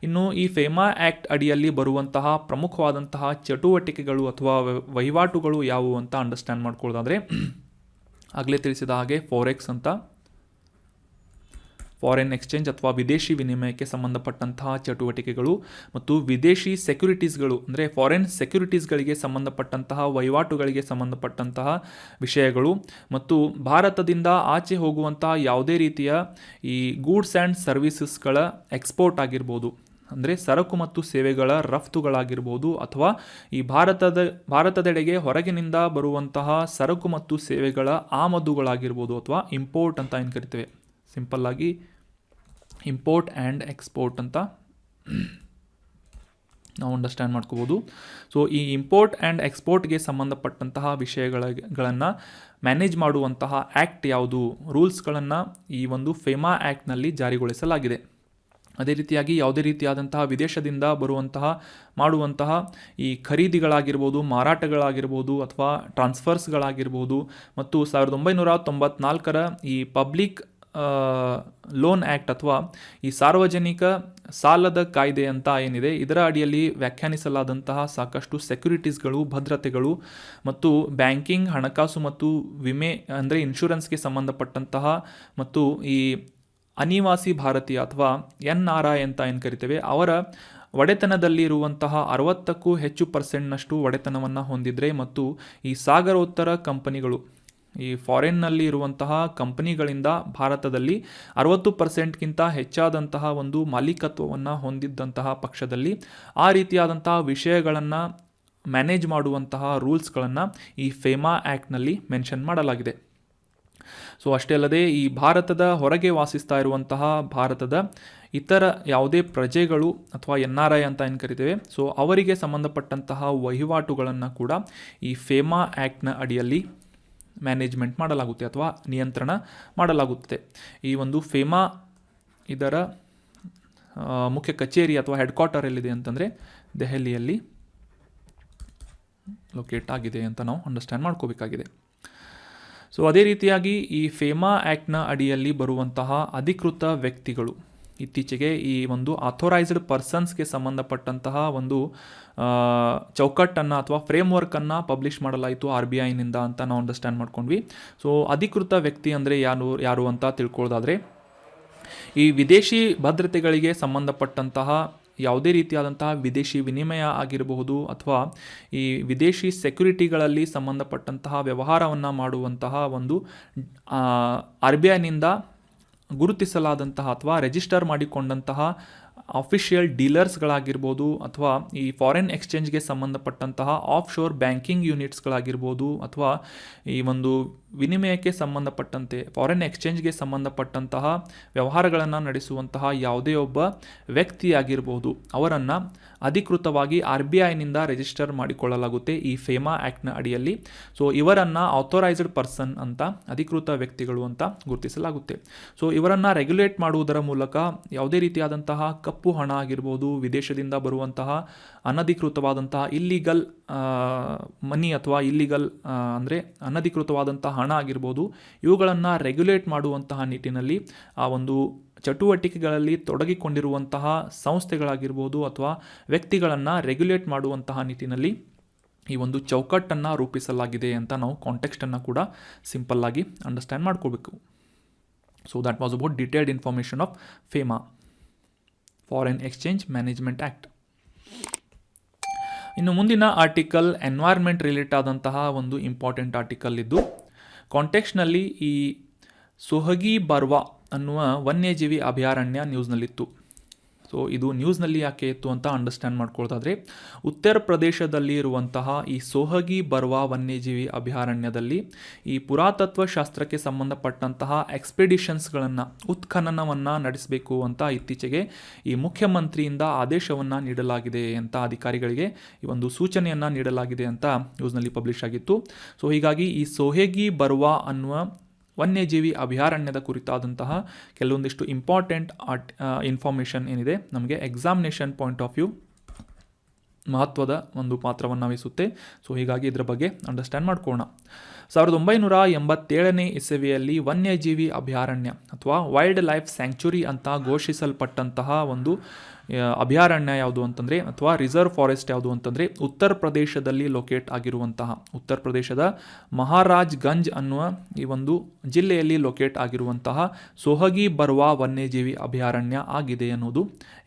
ಇನ್ನು ಈ ಫೇಮಾ ಆ್ಯಕ್ಟ್ ಅಡಿಯಲ್ಲಿ ಬರುವಂತಹ ಪ್ರಮುಖವಾದಂತಹ ಚಟುವಟಿಕೆಗಳು ಅಥವಾ ವಹಿವಾಟುಗಳು ಯಾವುವು ಅಂತ ಅಂಡರ್ಸ್ಟ್ಯಾಂಡ್ ಮಾಡ್ಕೊಳ್ಳೋದಾದರೆ, ಆಗಲೇ ತಿಳಿಸಿದ ಹಾಗೆ ಫಾರೆಕ್ಸ್ ಅಂತ ಫಾರಿನ್ ಎಕ್ಸ್ಚೇಂಜ್ ಅಥವಾ ವಿದೇಶಿ ವಿನಿಮಯಕ್ಕೆ ಸಂಬಂಧಪಟ್ಟಂತಹ ಚಟುವಟಿಕೆಗಳು ಮತ್ತು ವಿದೇಶಿ ಸೆಕ್ಯುರಿಟೀಸ್ಗಳು ಅಂದರೆ ಫಾರಿನ್ ಸೆಕ್ಯುರಿಟೀಸ್ಗಳಿಗೆ ಸಂಬಂಧಪಟ್ಟಂತಹ ವಹಿವಾಟುಗಳಿಗೆ ಸಂಬಂಧಪಟ್ಟಂತಹ ವಿಷಯಗಳು ಮತ್ತು ಭಾರತದಿಂದ ಆಚೆ ಹೋಗುವಂತಹ ಯಾವುದೇ ರೀತಿಯ ಈ ಗೂಡ್ಸ್ ಆ್ಯಂಡ್ ಸರ್ವಿಸಸ್ಗಳ ಎಕ್ಸ್ಪೋರ್ಟ್ ಆಗಿರ್ಬೋದು, ಅಂದರೆ ಸರಕು ಮತ್ತು ಸೇವೆಗಳ ರಫ್ತುಗಳಾಗಿರ್ಬೋದು ಅಥವಾ ಈ ಭಾರತದೆಡೆಗೆ ಹೊರಗಿನಿಂದ ಬರುವಂತಹ ಸರಕು ಮತ್ತು ಸೇವೆಗಳ ಆಮದುಗಳಾಗಿರ್ಬೋದು ಅಥವಾ ಇಂಪೋರ್ಟ್ ಅಂತ ಏನು ಕರಿತೇವೆ, ಸಿಂಪಲ್ಲಾಗಿ ಇಂಪೋರ್ಟ್ ಆ್ಯಂಡ್ ಎಕ್ಸ್ಪೋರ್ಟ್ ಅಂತ ನಾವು ಅಂಡರ್ಸ್ಟ್ಯಾಂಡ್ ಮಾಡ್ಕೋಬೋದು. ಸೊ ಈ ಇಂಪೋರ್ಟ್ ಆ್ಯಂಡ್ ಎಕ್ಸ್ಪೋರ್ಟ್ಗೆ ಸಂಬಂಧಪಟ್ಟಂತಹ ವಿಷಯಗಳನ್ನು ಮ್ಯಾನೇಜ್ ಮಾಡುವಂತಹ ಆ್ಯಕ್ಟ್ ಯಾವುದು, ರೂಲ್ಸ್ಗಳನ್ನು ಈ ಒಂದು ಫೇಮಾ ಆ್ಯಕ್ಟ್ನಲ್ಲಿ ಜಾರಿಗೊಳಿಸಲಾಗಿದೆ. ಅದೇ ರೀತಿಯಾಗಿ ಯಾವುದೇ ರೀತಿಯಾದಂತಹ ವಿದೇಶದಿಂದ ಮಾಡುವಂತಹ ಈ ಖರೀದಿಗಳಾಗಿರ್ಬೋದು, ಮಾರಾಟಗಳಾಗಿರ್ಬೋದು ಅಥವಾ ಟ್ರಾನ್ಸ್ಫರ್ಸ್ಗಳಾಗಿರ್ಬೋದು ಮತ್ತು 1994ರ ಈ ಪಬ್ಲಿಕ್ ಲೋನ್ ಆ್ಯಕ್ಟ್ ಅಥವಾ ಈ ಸಾರ್ವಜನಿಕ ಸಾಲದ ಕಾಯ್ದೆ ಅಂತ ಏನಿದೆ, ಇದರ ಅಡಿಯಲ್ಲಿ ವ್ಯಾಖ್ಯಾನಿಸಲಾದಂತಹ ಸಾಕಷ್ಟು ಸೆಕ್ಯುರಿಟೀಸ್ಗಳು, ಭದ್ರತೆಗಳು ಮತ್ತು ಬ್ಯಾಂಕಿಂಗ್, ಹಣಕಾಸು ಮತ್ತು ವಿಮೆ ಅಂದರೆ ಇನ್ಶೂರೆನ್ಸ್ಗೆ ಸಂಬಂಧಪಟ್ಟಂತಹ ಮತ್ತು ಈ ಅನಿವಾಸಿ ಭಾರತೀಯ ಅಥವಾ NRI ಅಂತ ಏನು ಕರಿತೇವೆ ಅವರ ಒಡೆತನದಲ್ಲಿರುವಂತಹ 60ಕ್ಕೂ ಹೆಚ್ಚು % ಒಡೆತನವನ್ನು ಹೊಂದಿದ್ರೆ ಮತ್ತು ಈ ಸಾಗರೋತ್ತರ ಕಂಪನಿಗಳು, ಈ ಫಾರಿನ್ನಲ್ಲಿ ಇರುವಂತಹ ಕಂಪನಿಗಳಿಂದ ಭಾರತದಲ್ಲಿ 60%ಗಿಂತ ಹೆಚ್ಚಾದಂತಹ ಒಂದು ಮಾಲೀಕತ್ವವನ್ನು ಹೊಂದಿದ್ದಂತಹ ಪಕ್ಷದಲ್ಲಿ ಆ ರೀತಿಯಾದಂತಹ ವಿಷಯಗಳನ್ನು ಮ್ಯಾನೇಜ್ ಮಾಡುವಂತಹ ರೂಲ್ಸ್ಗಳನ್ನು ಈ ಫೇಮಾ ಆ್ಯಕ್ಟ್ನಲ್ಲಿ ಮೆನ್ಷನ್ ಮಾಡಲಾಗಿದೆ. ಸೊ ಅಷ್ಟೇ ಅಲ್ಲದೆ ಈ ಭಾರತದ ಹೊರಗೆ ವಾಸಿಸ್ತಾ ಇರುವಂತಹ ಭಾರತದ ಇತರ ಯಾವುದೇ ಪ್ರಜೆಗಳು ಅಥವಾ NRI ಅಂತ ಏನು ಕರಿತೇವೆ, ಸೊ ಅವರಿಗೆ ಸಂಬಂಧಪಟ್ಟಂತಹ ವಹಿವಾಟುಗಳನ್ನು ಕೂಡ ಈ ಫೇಮಾ ಆ್ಯಕ್ಟ್ನ ಅಡಿಯಲ್ಲಿ ಮ್ಯಾನೇಜ್ಮೆಂಟ್ ಮಾಡಲಾಗುತ್ತೆ ಅಥವಾ ನಿಯಂತ್ರಣ ಮಾಡಲಾಗುತ್ತದೆ. ಈ ಒಂದು ಫೇಮಾ ಇದರ ಮುಖ್ಯ ಕಚೇರಿ ಅಥವಾ ಹೆಡ್ ಕ್ವಾರ್ಟರ್ ಎಲ್ಲಿದೆ ಅಂತಂದರೆ ದೆಹಲಿಯಲ್ಲಿ ಲೊಕೇಟ್ ಆಗಿದೆ ಅಂತ ನಾವು ಅಂಡರ್ಸ್ಟ್ಯಾಂಡ್ ಮಾಡ್ಕೋಬೇಕಾಗಿದೆ. ಸೊ ಅದೇ ರೀತಿಯಾಗಿ ಈ ಫೇಮಾ ಆ್ಯಕ್ಟ್ನ ಅಡಿಯಲ್ಲಿ ಬರುವಂತಹ ಅಧಿಕೃತ ವ್ಯಕ್ತಿಗಳು, ಇತ್ತೀಚೆಗೆ ಈ ಒಂದು ಅಥೋರೈಸ್ಡ್ ಪರ್ಸನ್ಸ್ಗೆ ಸಂಬಂಧಪಟ್ಟಂತಹ ಒಂದು ಚೌಕಟ್ಟನ್ನು ಅಥವಾ ಫ್ರೇಮ್ವರ್ಕನ್ನು ಪಬ್ಲಿಷ್ ಮಾಡಲಾಯಿತು RBIನಿಂದ ಅಂತ ನಾವು ಅಂಡರ್ಸ್ಟ್ಯಾಂಡ್ ಮಾಡ್ಕೊಂಡ್ವಿ. ಸೊ ಅಧಿಕೃತ ವ್ಯಕ್ತಿ ಅಂದರೆ ಯಾರು ಅಂತ ತಿಳ್ಕೊಳ್ಳೋದಾದರೆ, ಈ ವಿದೇಶಿ ಭದ್ರತೆಗಳಿಗೆ ಸಂಬಂಧಪಟ್ಟಂತಹ ಯಾವುದೇ ರೀತಿಯಾದಂತಹ ವಿದೇಶಿ ವಿನಿಮಯ ಆಗಿರಬಹುದು ಅಥವಾ ಈ ವಿದೇಶಿ ಸೆಕ್ಯುರಿಟಿಗಳಲ್ಲಿ ಸಂಬಂಧಪಟ್ಟಂತಹ ವ್ಯವಹಾರವನ್ನು ಮಾಡುವಂತಹ ಒಂದು RBIನಿಂದ ಗುರುತಿಸಲಾದಂತಹ ಅಥವಾ ರಿಜಿಸ್ಟರ್ ಮಾಡಿಕೊಂಡಂತಹ ಅಫಿಷಿಯಲ್ ಡೀಲರ್ಸ್ಗಳಾಗಿರ್ಬೋದು ಅಥವಾ ಈ ಫಾರಿನ್ ಎಕ್ಸ್ಚೇಂಜ್ಗೆ ಸಂಬಂಧಪಟ್ಟಂತಹ ಆಫ್ ಶೋರ್ ಬ್ಯಾಂಕಿಂಗ್ ಯೂನಿಟ್ಸ್ಗಳಾಗಿರ್ಬೋದು ಅಥವಾ ಈ ಒಂದು ವಿನಿಮಯಕ್ಕೆ ಸಂಬಂಧಪಟ್ಟಂತೆ ಫಾರಿನ್ ಎಕ್ಸ್ಚೇಂಜ್ಗೆ ಸಂಬಂಧಪಟ್ಟಂತಹ ವ್ಯವಹಾರಗಳನ್ನು ನಡೆಸುವಂತಹ ಯಾವುದೇ ಒಬ್ಬ ವ್ಯಕ್ತಿಯಾಗಿರ್ಬೋದು ಅವರನ್ನು ಅಧಿಕೃತವಾಗಿ RBIನಿಂದ ರಿಜಿಸ್ಟರ್ ಮಾಡಿಕೊಳ್ಳಲಾಗುತ್ತೆ ಈ ಫೇಮಾ ಆ್ಯಕ್ಟ್ನ ಅಡಿಯಲ್ಲಿ. ಸೊ ಇವರನ್ನು ಆಥೋರೈಸ್ಡ್ ಪರ್ಸನ್ ಅಂತ, ಅಧಿಕೃತ ವ್ಯಕ್ತಿಗಳು ಅಂತ ಗುರುತಿಸಲಾಗುತ್ತೆ. ಸೊ ಇವರನ್ನು ರೆಗ್ಯುಲೇಟ್ ಮಾಡುವುದರ ಮೂಲಕ ಯಾವುದೇ ರೀತಿಯಾದಂತಹ ಕಪ್ಪು ಹಣ ಆಗಿರ್ಬೋದು, ವಿದೇಶದಿಂದ ಬರುವಂತಹ ಅನಧಿಕೃತವಾದಂತಹ ಇಲ್ಲಿಗಲ್ ಮನಿ ಅಥವಾ ಇಲ್ಲಿಗಲ್ ಅಂದರೆ ಅನಧಿಕೃತವಾದಂತಹ ಹಣ ಆಗಿರ್ಬೋದು, ಇವುಗಳನ್ನು ರೆಗ್ಯುಲೇಟ್ ಮಾಡುವಂತಹ ನಿಟ್ಟಿನಲ್ಲಿ ಆ ಒಂದು ಚಟುವಟಿಕೆಗಳಲ್ಲಿ ತೊಡಗಿಕೊಂಡಿರುವಂತಹ ಸಂಸ್ಥೆಗಳಾಗಿರ್ಬೋದು ಅಥವಾ ವ್ಯಕ್ತಿಗಳನ್ನು ರೆಗ್ಯುಲೇಟ್ ಮಾಡುವಂತಹ ನಿಟ್ಟಿನಲ್ಲಿ ಈ ಒಂದು ಚೌಕಟ್ಟನ್ನು ರೂಪಿಸಲಾಗಿದೆ ಅಂತ ನಾವು ಕಾಂಟೆಕ್ಸ್ಟನ್ನು ಕೂಡ ಸಿಂಪಲ್ಲಾಗಿ ಅಂಡರ್ಸ್ಟ್ಯಾಂಡ್ ಮಾಡ್ಕೋಬೇಕು. So that was about detailed information of FEMA, foreign exchange management act. ಇನ್ನು ಮುಂದಿನ ಆರ್ಟಿಕಲ್ ಎನ್ವೈರ್ಮೆಂಟ್ ರಿಲೇಟ್ ಆದಂತಹ ಒಂದು ಇಂಪಾರ್ಟೆಂಟ್ ಆರ್ಟಿಕಲ್ ಇದ್ದು, ಕಾಂಟೆಕ್ಸ್ಟ್ನಲ್ಲಿ ಈ ಸೊಹಗಿ ಬರ್ವಾ ಅನ್ನುವ ವನ್ಯಜೀವಿ ಅಭಯಾರಣ್ಯ ನ್ಯೂಸ್ನಲ್ಲಿತ್ತು. ಸೊ ಇದು ನ್ಯೂಸ್ನಲ್ಲಿ ಯಾಕೆ ಇತ್ತು ಅಂತ ಅಂಡರ್ಸ್ಟ್ಯಾಂಡ್ ಮಾಡ್ಕೊಳ್ಳೋದಾದರೆ, ಉತ್ತರ ಪ್ರದೇಶದಲ್ಲಿ ಇರುವಂತಹ ಈ ಸೊಹಗಿ ಬರ್ವಾ ವನ್ಯಜೀವಿ ಅಭಯಾರಣ್ಯದಲ್ಲಿ ಈ ಪುರಾತತ್ವ ಶಾಸ್ತ್ರಕ್ಕೆ ಸಂಬಂಧಪಟ್ಟಂತಹ ಎಕ್ಸ್ಪೆಡಿಷನ್ಸ್ಗಳನ್ನು, ಉತ್ಖನನವನ್ನು ನಡೆಸಬೇಕು ಅಂತ ಇತ್ತೀಚೆಗೆ ಈ ಮುಖ್ಯಮಂತ್ರಿಯಿಂದ ಆದೇಶವನ್ನು ನೀಡಲಾಗಿದೆ ಅಂತ, ಅಧಿಕಾರಿಗಳಿಗೆ ಈ ಒಂದು ಸೂಚನೆಯನ್ನು ನೀಡಲಾಗಿದೆ ಅಂತ ನ್ಯೂಸ್ನಲ್ಲಿ ಪಬ್ಲಿಷ್ ಆಗಿತ್ತು. ಸೊ ಹೀಗಾಗಿ ಈ ಸೊಹಗಿ ಬರ್ವಾ ಅನ್ನುವ ವನ್ಯಜೀವಿ ಅಭಯಾರಣ್ಯದ ಕುರಿತಾದಂತಹ ಕೆಲವೊಂದಿಷ್ಟು ಇಂಪಾರ್ಟೆಂಟ್ ಇನ್ಫಾರ್ಮೇಷನ್ ಏನಿದೆ ನಮಗೆ ಎಕ್ಸಾಮಿನೇಷನ್ ಪಾಯಿಂಟ್ ಆಫ್ ವ್ಯೂ ಮಹತ್ವದ ಒಂದು ಪಾತ್ರವನ್ನು ವಹಿಸುತ್ತೆ. ಸೊ ಹೀಗಾಗಿ ಇದರ ಬಗ್ಗೆ ಅಂಡರ್ಸ್ಟ್ಯಾಂಡ್ ಮಾಡ್ಕೊಳ್ಳೋಣ. 1987ನೇ ಇಸವಿಯಲ್ಲಿ ವನ್ಯಜೀವಿ ಅಭಯಾರಣ್ಯ ಅಥವಾ ವೈಲ್ಡ್ ಲೈಫ್ ಸ್ಯಾಂಕ್ಚುರಿ ಅಂತ ಘೋಷಿಸಲ್ಪಟ್ಟಂತಹ ಒಂದು ಅಭಯಾರಣ್ಯ ಯಾವುದು ಅಂತಂದರೆ, ಅಥವಾ ರಿಸರ್ವ್ ಫಾರೆಸ್ಟ್ ಯಾವುದು ಅಂತಂದರೆ, ಉತ್ತರ ಪ್ರದೇಶದಲ್ಲಿ ಲೊಕೇಟ್ ಆಗಿರುವಂತಹ, ಉತ್ತರ ಪ್ರದೇಶದ ಮಹಾರಾಜ್ ಗಂಜ್ ಅನ್ನುವ ಈ ಒಂದು ಜಿಲ್ಲೆಯಲ್ಲಿ ಲೊಕೇಟ್ ಆಗಿರುವಂತಹ ಸೊಹಗಿ ಬರ್ವಾ ವನ್ಯಜೀವಿ ಅಭಯಾರಣ್ಯ ಆಗಿದೆ ಅನ್ನೋದು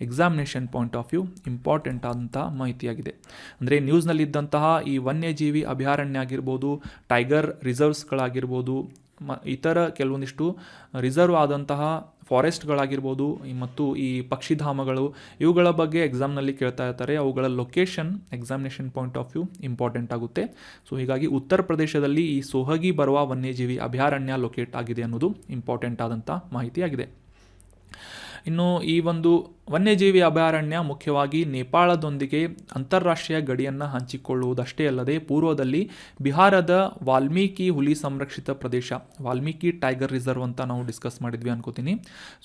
examination point of view important ಆದಂತಹ ಮಾಹಿತಿಯಾಗಿದೆ. ಅಂದರೆ ನ್ಯೂಸ್ನಲ್ಲಿದ್ದಂತಹ ಈ ವನ್ಯಜೀವಿ ಅಭಯಾರಣ್ಯ ಆಗಿರ್ಬೋದು, ಟೈಗರ್ ರಿಸರ್ವ್ಸ್ಗಳಾಗಿರ್ಬೋದು, ಇತರ ಕೆಲವೊಂದಿಷ್ಟು ರಿಸರ್ವ್ ಆದಂತಹ ಫಾರೆಸ್ಟ್ಗಳಾಗಿರ್ಬೋದು ಮತ್ತು ಈ ಪಕ್ಷಿಧಾಮಗಳು, ಇವುಗಳ ಬಗ್ಗೆ ಎಕ್ಸಾಮ್ನಲ್ಲಿ ಕೇಳ್ತಾ ಇರ್ತಾರೆ. ಅವುಗಳ location examination point of view important ಆಗುತ್ತೆ. ಸೊ ಹೀಗಾಗಿ ಉತ್ತರ ಪ್ರದೇಶದಲ್ಲಿ ಈ ಸೊಹಗಿ ಬರ್ವಾ ವನ್ಯಜೀವಿ ಅಭಯಾರಣ್ಯ ಲೊಕೇಟ್ ಆಗಿದೆ ಅನ್ನೋದು ಇಂಪಾರ್ಟೆಂಟ್ ಆದಂಥ ಮಾಹಿತಿಯಾಗಿದೆ. ಇನ್ನು ಈ ಒಂದು ವನ್ಯಜೀವಿ ಅಭಯಾರಣ್ಯ ಮುಖ್ಯವಾಗಿ ನೇಪಾಳದೊಂದಿಗೆ ಅಂತಾರಾಷ್ಟ್ರೀಯ ಗಡಿಯನ್ನು ಹಂಚಿಕೊಳ್ಳುವುದಷ್ಟೇ ಅಲ್ಲದೆ ಪೂರ್ವದಲ್ಲಿ ಬಿಹಾರದ ವಾಲ್ಮೀಕಿ ಹುಲಿ ಸಂರಕ್ಷಿತ ಪ್ರದೇಶ, ವಾಲ್ಮೀಕಿ ಟೈಗರ್ ರಿಸರ್ವ್ ಅಂತ ನಾವು ಡಿಸ್ಕಸ್ ಮಾಡಿದ್ವಿ ಅನ್ಕೋತೀನಿ.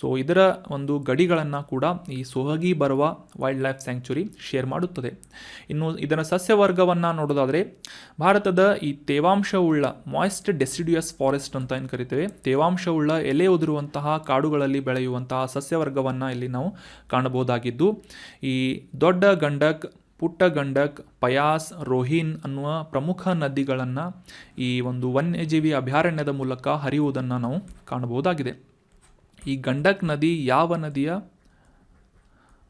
ಸೊ ಇದರ ಒಂದು ಗಡಿಗಳನ್ನು ಕೂಡ ಈ ಸೊಹಗಿ Barwa wildlife sanctuary share ಮಾಡುತ್ತದೆ. ಇನ್ನು ಇದರ ಸಸ್ಯವರ್ಗವನ್ನು ನೋಡೋದಾದರೆ, ಭಾರತದ ಈ ತೇವಾಂಶವುಳ್ಳ ಮಾಯ್ಸ್ಟ್ ಡೆಸಿಡ್ಯೂಯಸ್ ಫಾರೆಸ್ಟ್ ಅಂತ ಏನು ಕರಿತೇವೆ, ತೇವಾಂಶವುಳ್ಳ ಎಲೆ ಉದುರುವಂತಹ ಕಾಡುಗಳಲ್ಲಿ ಬೆಳೆಯುವಂತಹ ಸಸ್ಯವರ್ಗವನ್ನು ಇಲ್ಲಿ ನಾವು ಕಾಣಬಹುದಾಗಿದ್ದು, ಈ ದೊಡ್ಡ ಗಂಡಕ್, ಪುಟ್ಟ ಗಂಡಕ್, ಪಯಾಸ್, ರೋಹಿನ್ ಅನ್ನುವ ಪ್ರಮುಖ ನದಿಗಳನ್ನು ಈ ಒಂದು ವನ್ಯಜೀವಿ ಅಭಯಾರಣ್ಯದ ಮೂಲಕ ಹರಿಯುವುದನ್ನು ನಾವು ಕಾಣಬಹುದಾಗಿದೆ. ಈ ಗಂಡಕ್ ನದಿ ಯಾವ ನದಿಯ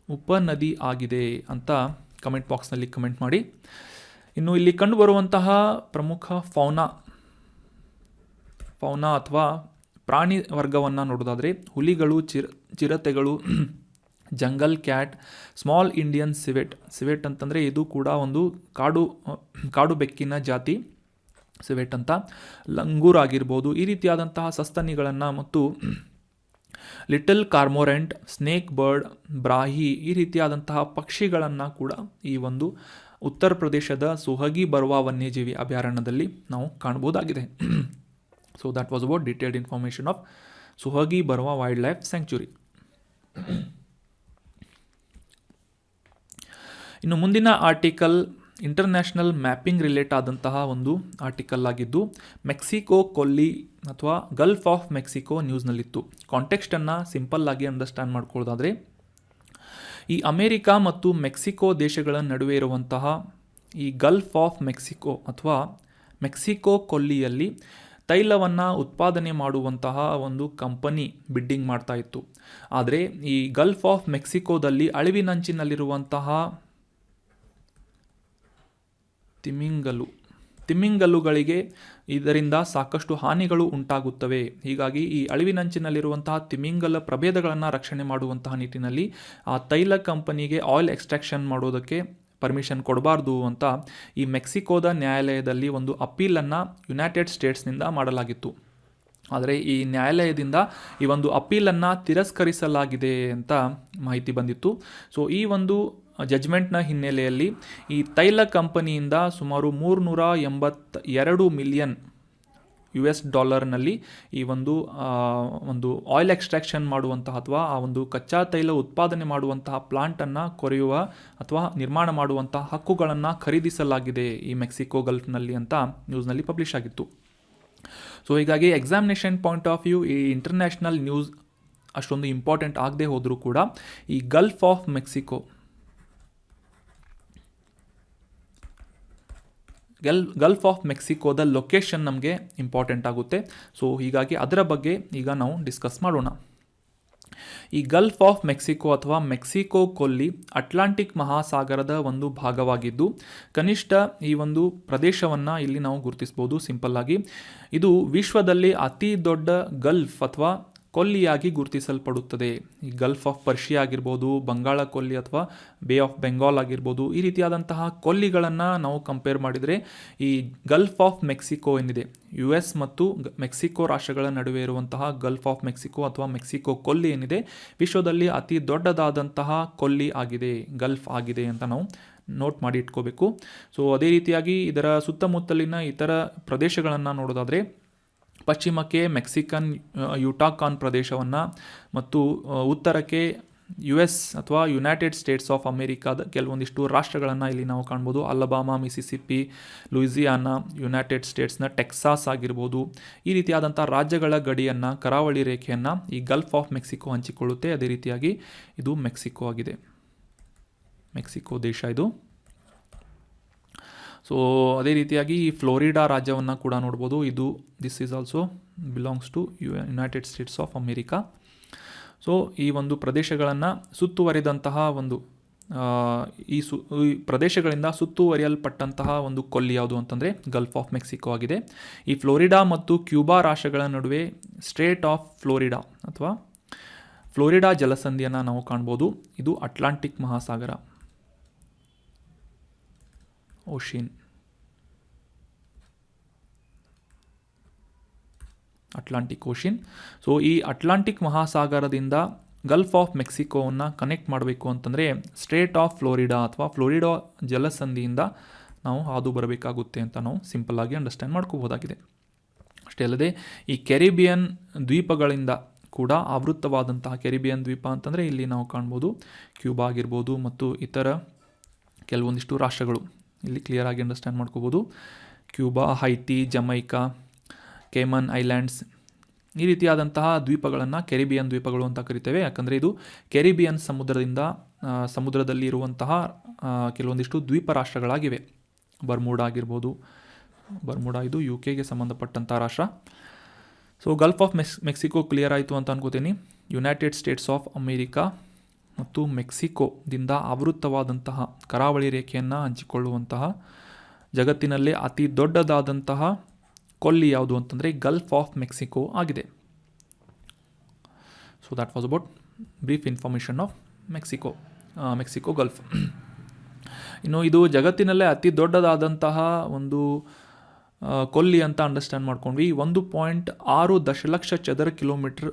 ಉಪನದಿ ಆಗಿದೆ ಅಂತ ಕಮೆಂಟ್ ಬಾಕ್ಸ್ನಲ್ಲಿ ಕಮೆಂಟ್ ಮಾಡಿ. ಇನ್ನು ಇಲ್ಲಿ ಕಂಡುಬರುವಂತಹ ಪ್ರಮುಖ ಫೌನಾ ಅಥವಾ ಪ್ರಾಣಿ ವರ್ಗವನ್ನು ನೋಡೋದಾದರೆ, ಹುಲಿಗಳು, ಚಿರತೆಗಳು, jungle cat, small Indian civet ಅಂತಂದರೆ ಇದು ಕೂಡ ಒಂದು ಕಾಡು ಬೆಕ್ಕಿನ ಜಾತಿ ಸಿವೆಟ್ ಅಂತ, ಲಂಗೂರ್ ಆಗಿರ್ಬೋದು, ಈ ರೀತಿಯಾದಂತಹ ಸಸ್ತನಿಗಳನ್ನು ಮತ್ತು ಲಿಟಲ್ ಕಾರ್ಮೋರೆಂಟ್, ಸ್ನೇಕ್ ಬರ್ಡ್, ಬ್ರಾಹಿ ಈ ರೀತಿಯಾದಂತಹ ಪಕ್ಷಿಗಳನ್ನು ಕೂಡ ಈ ಒಂದು ಉತ್ತರ ಪ್ರದೇಶದ ಸೊಹಗಿ ಬರ್ವಾ ವನ್ಯಜೀವಿ ಅಭಯಾರಣ್ಯದಲ್ಲಿ ನಾವು ಕಾಣಬಹುದಾಗಿದೆ. So that was about detailed information of Sohagi Barwa wildlife sanctuary. ಇನ್ನು ಮುಂದಿನ ಆರ್ಟಿಕಲ್ ಇಂಟರ್ನ್ಯಾಷನಲ್ ಮ್ಯಾಪಿಂಗ್ ರಿಲೇಟ್ ಆದಂತಹ ಒಂದು ಆರ್ಟಿಕಲ್ ಆಗಿದ್ದು, ಮೆಕ್ಸಿಕೋ ಕೊಲ್ಲಿ ಅಥವಾ ಗಲ್ಫ್ ಆಫ್ ಮೆಕ್ಸಿಕೋ ನ್ಯೂಸ್ನಲ್ಲಿತ್ತು. ಕಾಂಟೆಕ್ಸ್ಟನ್ನು ಸಿಂಪಲ್ ಆಗಿ ಅಂಡರ್ಸ್ಟ್ಯಾಂಡ್ ಮಾಡ್ಕೊಳ್ಳೋದಾದರೆ, ಈ ಅಮೇರಿಕಾ ಮತ್ತು ಮೆಕ್ಸಿಕೋ ದೇಶಗಳ ನಡುವೆ ಇರುವಂತಹ ಈ ಗಲ್ಫ್ ಆಫ್ ಮೆಕ್ಸಿಕೋ ಅಥವಾ ಮೆಕ್ಸಿಕೋ ಕೊಲ್ಲಿಯಲ್ಲಿ ತೈಲವನ್ನು ಉತ್ಪಾದನೆ ಮಾಡುವಂತಹ ಒಂದು ಕಂಪನಿ ಬಿಡ್ಡಿಂಗ್ ಮಾಡ್ತಾ ಇತ್ತು. ಆದರೆ ಈ ಗಲ್ಫ್ ಆಫ್ ಮೆಕ್ಸಿಕೋದಲ್ಲಿ ಅಳಿವಿನಂಚಿನಲ್ಲಿರುವಂತಹ ತಿಮಿಂಗಲುಗಳಿಗೆ ಇದರಿಂದ ಸಾಕಷ್ಟು ಹಾನಿಗಳು ಉಂಟಾಗುತ್ತವೆ. ಹೀಗಾಗಿ ಈ ಅಳಿವಿನಂಚಿನಲ್ಲಿರುವಂತಹ ತಿಮಿಂಗಲ ಪ್ರಭೇದಗಳನ್ನು ರಕ್ಷಣೆ ಮಾಡುವಂತಹ ನಿಟ್ಟಿನಲ್ಲಿ ಆ ತೈಲ ಕಂಪನಿಗೆ ಆಯಿಲ್ ಎಕ್ಸ್ಟ್ರಾಕ್ಷನ್ ಮಾಡೋದಕ್ಕೆ ಪರ್ಮಿಷನ್ ಕೊಡಬಾರ್ದು ಅಂತ ಈ ಮೆಕ್ಸಿಕೋದ ನ್ಯಾಯಾಲಯದಲ್ಲಿ ಒಂದು ಅಪೀಲನ್ನು ಯುನೈಟೆಡ್ ಸ್ಟೇಟ್ಸ್ನಿಂದ ಮಾಡಲಾಗಿತ್ತು. ಆದರೆ ಈ ನ್ಯಾಯಾಲಯದಿಂದ ಈ ಒಂದು ಅಪೀಲನ್ನು ತಿರಸ್ಕರಿಸಲಾಗಿದೆ ಅಂತ ಮಾಹಿತಿ ಬಂದಿತ್ತು. ಸೊ ಈ ಒಂದು ಜಜ್ಮೆಂಟ್ನ ಹಿನ್ನೆಲೆಯಲ್ಲಿ ಈ ತೈಲ ಕಂಪನಿಯಿಂದ ಸುಮಾರು 382 ಮಿಲಿಯನ್ US$ನಲ್ಲಿ ಈ ಒಂದು ಆಯಿಲ್ ಎಕ್ಸ್ಟ್ರಾಕ್ಷನ್ ಮಾಡುವಂತಹ ಅಥವಾ ಆ ಒಂದು ಕಚ್ಚಾ ತೈಲ ಉತ್ಪಾದನೆ ಮಾಡುವಂತಹ ಪ್ಲಾಂಟನ್ನು ಕೊರೆಯುವ ಅಥವಾ ನಿರ್ಮಾಣ ಮಾಡುವಂತಹ ಹಕ್ಕುಗಳನ್ನು ಖರೀದಿಸಲಾಗಿದೆ ಈ ಮೆಕ್ಸಿಕೋ ಗಲ್ಫ್ನಲ್ಲಿ ಅಂತ ನ್ಯೂಸ್ನಲ್ಲಿ ಪಬ್ಲಿಷ್ ಆಗಿತ್ತು. ಸೊ ಹೀಗಾಗಿ ಎಕ್ಸಾಮಿನೇಷನ್ ಪಾಯಿಂಟ್ ಆಫ್ ವ್ಯೂ ಈ ಇಂಟರ್ನ್ಯಾಷನಲ್ ನ್ಯೂಸ್ ಅಷ್ಟೊಂದು ಇಂಪಾರ್ಟೆಂಟ್ ಆಗದೆ ಹೋದರೂ ಕೂಡ ಈ ಗಲ್ಫ್ ಆಫ್ ಮೆಕ್ಸಿಕೋದ ಲೊಕೇಶನ್ ನಮಗೆ ಇಂಪಾರ್ಟೆಂಟ್ ಆಗುತ್ತೆ. ಸೊ ಹೀಗಾಗಿ ಅದರ ಬಗ್ಗೆ ಈಗ ನಾವು ಡಿಸ್ಕಸ್ ಮಾಡೋಣ. ಈ ಗಲ್ಫ್ ಆಫ್ ಮೆಕ್ಸಿಕೋ ಅಥವಾ ಮೆಕ್ಸಿಕೋ ಕೊಲ್ಲಿ ಅಟ್ಲಾಂಟಿಕ್ ಮಹಾಸಾಗರದ ಒಂದು ಭಾಗವಾಗಿದ್ದು ಕನಿಷ್ಠ ಈ ಒಂದು ಪ್ರದೇಶವನ್ನು ಇಲ್ಲಿ ನಾವು ಗುರುತಿಸ್ಬೋದು ಸಿಂಪಲ್ ಆಗಿ. ಇದು ವಿಶ್ವದಲ್ಲಿ ಅತಿ ದೊಡ್ಡ ಗಲ್ಫ್ ಅಥವಾ ಕೊಲ್ಲಿಯಾಗಿ ಗುರುತಿಸಲ್ಪಡುತ್ತದೆ. ಈ ಗಲ್ಫ್ ಆಫ್ ಪರ್ಷಿಯಾ ಆಗಿರ್ಬೋದು, ಬಂಗಾಳ ಕೊಲ್ಲಿ ಅಥವಾ ಬೇ ಆಫ್ ಬೆಂಗಾಲ್ ಆಗಿರ್ಬೋದು, ಈ ರೀತಿಯಾದಂತಹ ಕೊಲ್ಲಿಗಳನ್ನು ನಾವು ಕಂಪೇರ್ ಮಾಡಿದರೆ ಈ ಗಲ್ಫ್ ಆಫ್ ಮೆಕ್ಸಿಕೋ ಏನಿದೆ US ಮತ್ತು ಮೆಕ್ಸಿಕೋ ರಾಷ್ಟ್ರಗಳ ನಡುವೆ ಇರುವಂತಹ ಗಲ್ಫ್ ಆಫ್ ಮೆಕ್ಸಿಕೋ ಅಥವಾ ಮೆಕ್ಸಿಕೋ ಕೊಲ್ಲಿ ಏನಿದೆ ವಿಶ್ವದಲ್ಲಿ ಅತಿ ದೊಡ್ಡದಾದಂತಹ ಕೊಲ್ಲಿ ಆಗಿದೆ, ಗಲ್ಫ್ ಆಗಿದೆ ಅಂತ ನಾವು ನೋಟ್ ಮಾಡಿ ಇಟ್ಕೋಬೇಕು. ಸೊ ಅದೇ ರೀತಿಯಾಗಿ ಇದರ ಸುತ್ತಮುತ್ತಲಿನ ಇತರ ಪ್ರದೇಶಗಳನ್ನು ನೋಡೋದಾದರೆ ಪಶ್ಚಿಮಕ್ಕೆ ಮೆಕ್ಸಿಕನ್ ಯುಟಾಕಾನ್ ಪ್ರದೇಶವನ್ನು ಮತ್ತು ಉತ್ತರಕ್ಕೆ US ಅಥವಾ ಯುನೈಟೆಡ್ ಸ್ಟೇಟ್ಸ್ ಆಫ್ ಅಮೇರಿಕಾದ ಕೆಲವೊಂದಿಷ್ಟು ರಾಷ್ಟ್ರಗಳನ್ನು ಇಲ್ಲಿ ನಾವು ಕಾಣ್ಬೋದು. ಅಲಬಾಮಾ, ಮಿಸಿಸಿಪ್ಪಿ, ಲೂಯಿಸಿಯಾನಾ, ಯುನೈಟೆಡ್ ಸ್ಟೇಟ್ಸ್ನ ಟೆಕ್ಸಾಸ್ ಆಗಿರ್ಬೋದು. ಈ ರೀತಿಯಾದಂಥ ರಾಜ್ಯಗಳ ಗಡಿಯನ್ನು, ಕರಾವಳಿ ರೇಖೆಯನ್ನು ಈ ಗಲ್ಫ್ ಆಫ್ ಮೆಕ್ಸಿಕೋ ಹಂಚಿಕೊಳ್ಳುತ್ತೆ. ಅದೇ ರೀತಿಯಾಗಿ ಇದು ಮೆಕ್ಸಿಕೋ ಆಗಿದೆ, ಮೆಕ್ಸಿಕೋ ದೇಶ ಇದು. ಸೊ ಅದೇ ರೀತಿಯಾಗಿ ಈ ಫ್ಲೋರಿಡಾ ರಾಜ್ಯವನ್ನು ಕೂಡ ನೋಡ್ಬೋದು. This is also belongs to United States of America. So ಈ ಒಂದು ಪ್ರದೇಶಗಳನ್ನು ಸುತ್ತುವರಿದಂತಹ ಈ ಪ್ರದೇಶಗಳಿಂದ ಸುತ್ತುವರಿಯಲ್ಪಟ್ಟಂತಹ ಒಂದು ಕೊಲ್ಲಿ ಯಾವುದು ಅಂತಂದರೆ ಗಲ್ಫ್ ಆಫ್ ಮೆಕ್ಸಿಕೋ ಆಗಿದೆ. ಈ ಫ್ಲೋರಿಡಾ ಮತ್ತು ಕ್ಯೂಬಾ ರಾಷ್ಟ್ರಗಳ ನಡುವೆ ಸ್ಟ್ರೇಟ್ ಆಫ್ ಫ್ಲೋರಿಡಾ ಅಥವಾ ಫ್ಲೋರಿಡಾ ಜಲಸಂಧಿಯನ್ನು ನಾವು ಕಾಣ್ಬೋದು. ಇದು ಅಟ್ಲಾಂಟಿಕ್ ಮಹಾಸಾಗರ, ಓಷಿನ್, ಅಟ್ಲಾಂಟಿಕ್ ಓಷಿನ್. ಸೊ ಈ ಅಟ್ಲಾಂಟಿಕ್ ಮಹಾಸಾಗರದಿಂದ ಗಲ್ಫ್ ಆಫ್ ಮೆಕ್ಸಿಕೋವನ್ನು ಕನೆಕ್ಟ್ ಮಾಡಬೇಕು ಅಂತಂದರೆ ಸ್ಟ್ರೇಟ್ ಆಫ್ ಫ್ಲೋರಿಡಾ ಅಥವಾ ಫ್ಲೋರಿಡಾ ಜಲಸಂಧಿಯಿಂದ ನಾವು ಹಾದು ಬರಬೇಕಾಗುತ್ತೆ ಅಂತ ನಾವು ಸಿಂಪಲ್ ಆಗಿ ಅಂಡರ್ಸ್ಟ್ಯಾಂಡ್ ಮಾಡ್ಕೋಬೋದಾಗಿದೆ. ಅಷ್ಟೇ ಅಲ್ಲದೆ ಈ ಕೆರಿಬಿಯನ್ ದ್ವೀಪಗಳಿಂದ ಕೂಡ ಆವೃತ್ತವಾದಂತಹ, ಕೆರಿಬಿಯನ್ ದ್ವೀಪ ಅಂತಂದರೆ ಇಲ್ಲಿ ನಾವು ಕಾಣ್ಬೋದು ಕ್ಯೂಬಾ ಆಗಿರ್ಬೋದು ಮತ್ತು ಇತರ ಕೆಲವೊಂದಿಷ್ಟು ರಾಷ್ಟ್ರಗಳು ಇಲ್ಲಿ ಕ್ಲಿಯರ್ ಆಗಿ ಅಂಡರ್ಸ್ಟ್ಯಾಂಡ್ ಮಾಡ್ಕೋಬೋದು. ಕ್ಯೂಬಾ, ಹೈಟಿ, ಜಮೈಕಾ, ಕೇಮನ್ ಐಲ್ಯಾಂಡ್ಸ್, ಈ ರೀತಿಯಾದಂತಹ ದ್ವೀಪಗಳನ್ನು ಕೆರಿಬಿಯನ್ ದ್ವೀಪಗಳು ಅಂತ ಕರಿತೇವೆ. ಯಾಕಂದರೆ ಇದು ಕೆರಿಬಿಯನ್ ಸಮುದ್ರದಲ್ಲಿ ಇರುವಂತಹ ಕೆಲವೊಂದಿಷ್ಟು ದ್ವೀಪ ರಾಷ್ಟ್ರಗಳಾಗಿವೆ. ಬರ್ಮುಡಾ ಆಗಿರ್ಬೋದು, ಬರ್ಮುಡಾ ಇದು UKಗೆ ಸಂಬಂಧಪಟ್ಟಂಥ ರಾಷ್ಟ್ರ. So Gulf of Mexico clear ಆಯಿತು ಅಂತ ಅನ್ಕೋತೀನಿ. ಯುನೈಟೆಡ್ ಸ್ಟೇಟ್ಸ್ ಆಫ್ ಅಮೇರಿಕಾ ಮತ್ತು ಮೆಕ್ಸಿಕೋದಿಂದ ಆವೃತ್ತವಾದಂತಹ ಕರಾವಳಿ ರೇಖೆಯನ್ನು ಹಂಚಿಕೊಳ್ಳುವಂತಹ ಜಗತ್ತಿನಲ್ಲೇ ಅತಿ ದೊಡ್ಡದಾದಂತಹ ಕೊಲ್ಲಿ ಯಾವುದು ಅಂತಂದರೆ ಗಲ್ಫ್ ಆಫ್ ಮೆಕ್ಸಿಕೋ ಆಗಿದೆ. So that was about brief information of Mexico Gulf. ಇನ್ನು ಇದು ಜಗತ್ತಿನಲ್ಲೇ ಅತಿ ದೊಡ್ಡದಾದಂತಹ ಒಂದು ಕೊಲ್ಲಿ ಅಂತ ಅಂಡರ್ಸ್ಟ್ಯಾಂಡ್ ಮಾಡ್ಕೊಂಡ್ವಿ. 1.6 ದಶಲಕ್ಷ ಚದರ ಕಿಲೋಮೀಟರ್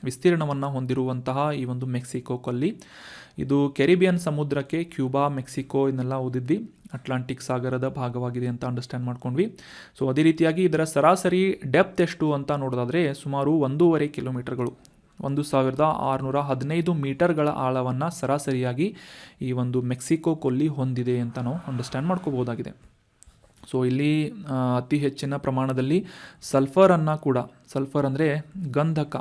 ವಿಸ್ತೀರ್ಣವನ್ನು ಹೊಂದಿರುವಂತಹ ಈ ಒಂದು ಮೆಕ್ಸಿಕೋ ಕೊಲ್ಲಿ ಇದು ಕೆರಿಬಿಯನ್ ಸಮುದ್ರಕ್ಕೆ, ಕ್ಯೂಬಾ, ಮೆಕ್ಸಿಕೋ ಇದನ್ನೆಲ್ಲ ಓದಿದ್ವಿ, ಅಟ್ಲಾಂಟಿಕ್ ಸಾಗರದ ಭಾಗವಾಗಿದೆ ಅಂತ ಅಂಡರ್ಸ್ಟ್ಯಾಂಡ್ ಮಾಡ್ಕೊಂಡ್ವಿ. ಸೊ ಅದೇ ರೀತಿಯಾಗಿ ಇದರ ಸರಾಸರಿ ಡೆಪ್ತ್ ಎಷ್ಟು ಅಂತ ನೋಡೋದಾದರೆ ಸುಮಾರು 1.5 ಕಿಲೋಮೀಟರ್ಗಳು, 1615 ಮೀಟರ್ಗಳ ಆಳವನ್ನು ಸರಾಸರಿಯಾಗಿ ಈ ಒಂದು ಮೆಕ್ಸಿಕೋ ಕೊಲ್ಲಿ ಹೊಂದಿದೆ ಅಂತ ನಾವು ಅಂಡರ್ಸ್ಟ್ಯಾಂಡ್ ಮಾಡ್ಕೋಬೋದಾಗಿದೆ. ಸೊ ಇಲ್ಲಿ ಅತಿ ಹೆಚ್ಚಿನ ಪ್ರಮಾಣದಲ್ಲಿ ಸಲ್ಫರ್ ಅಂದರೆ ಗಂಧಕ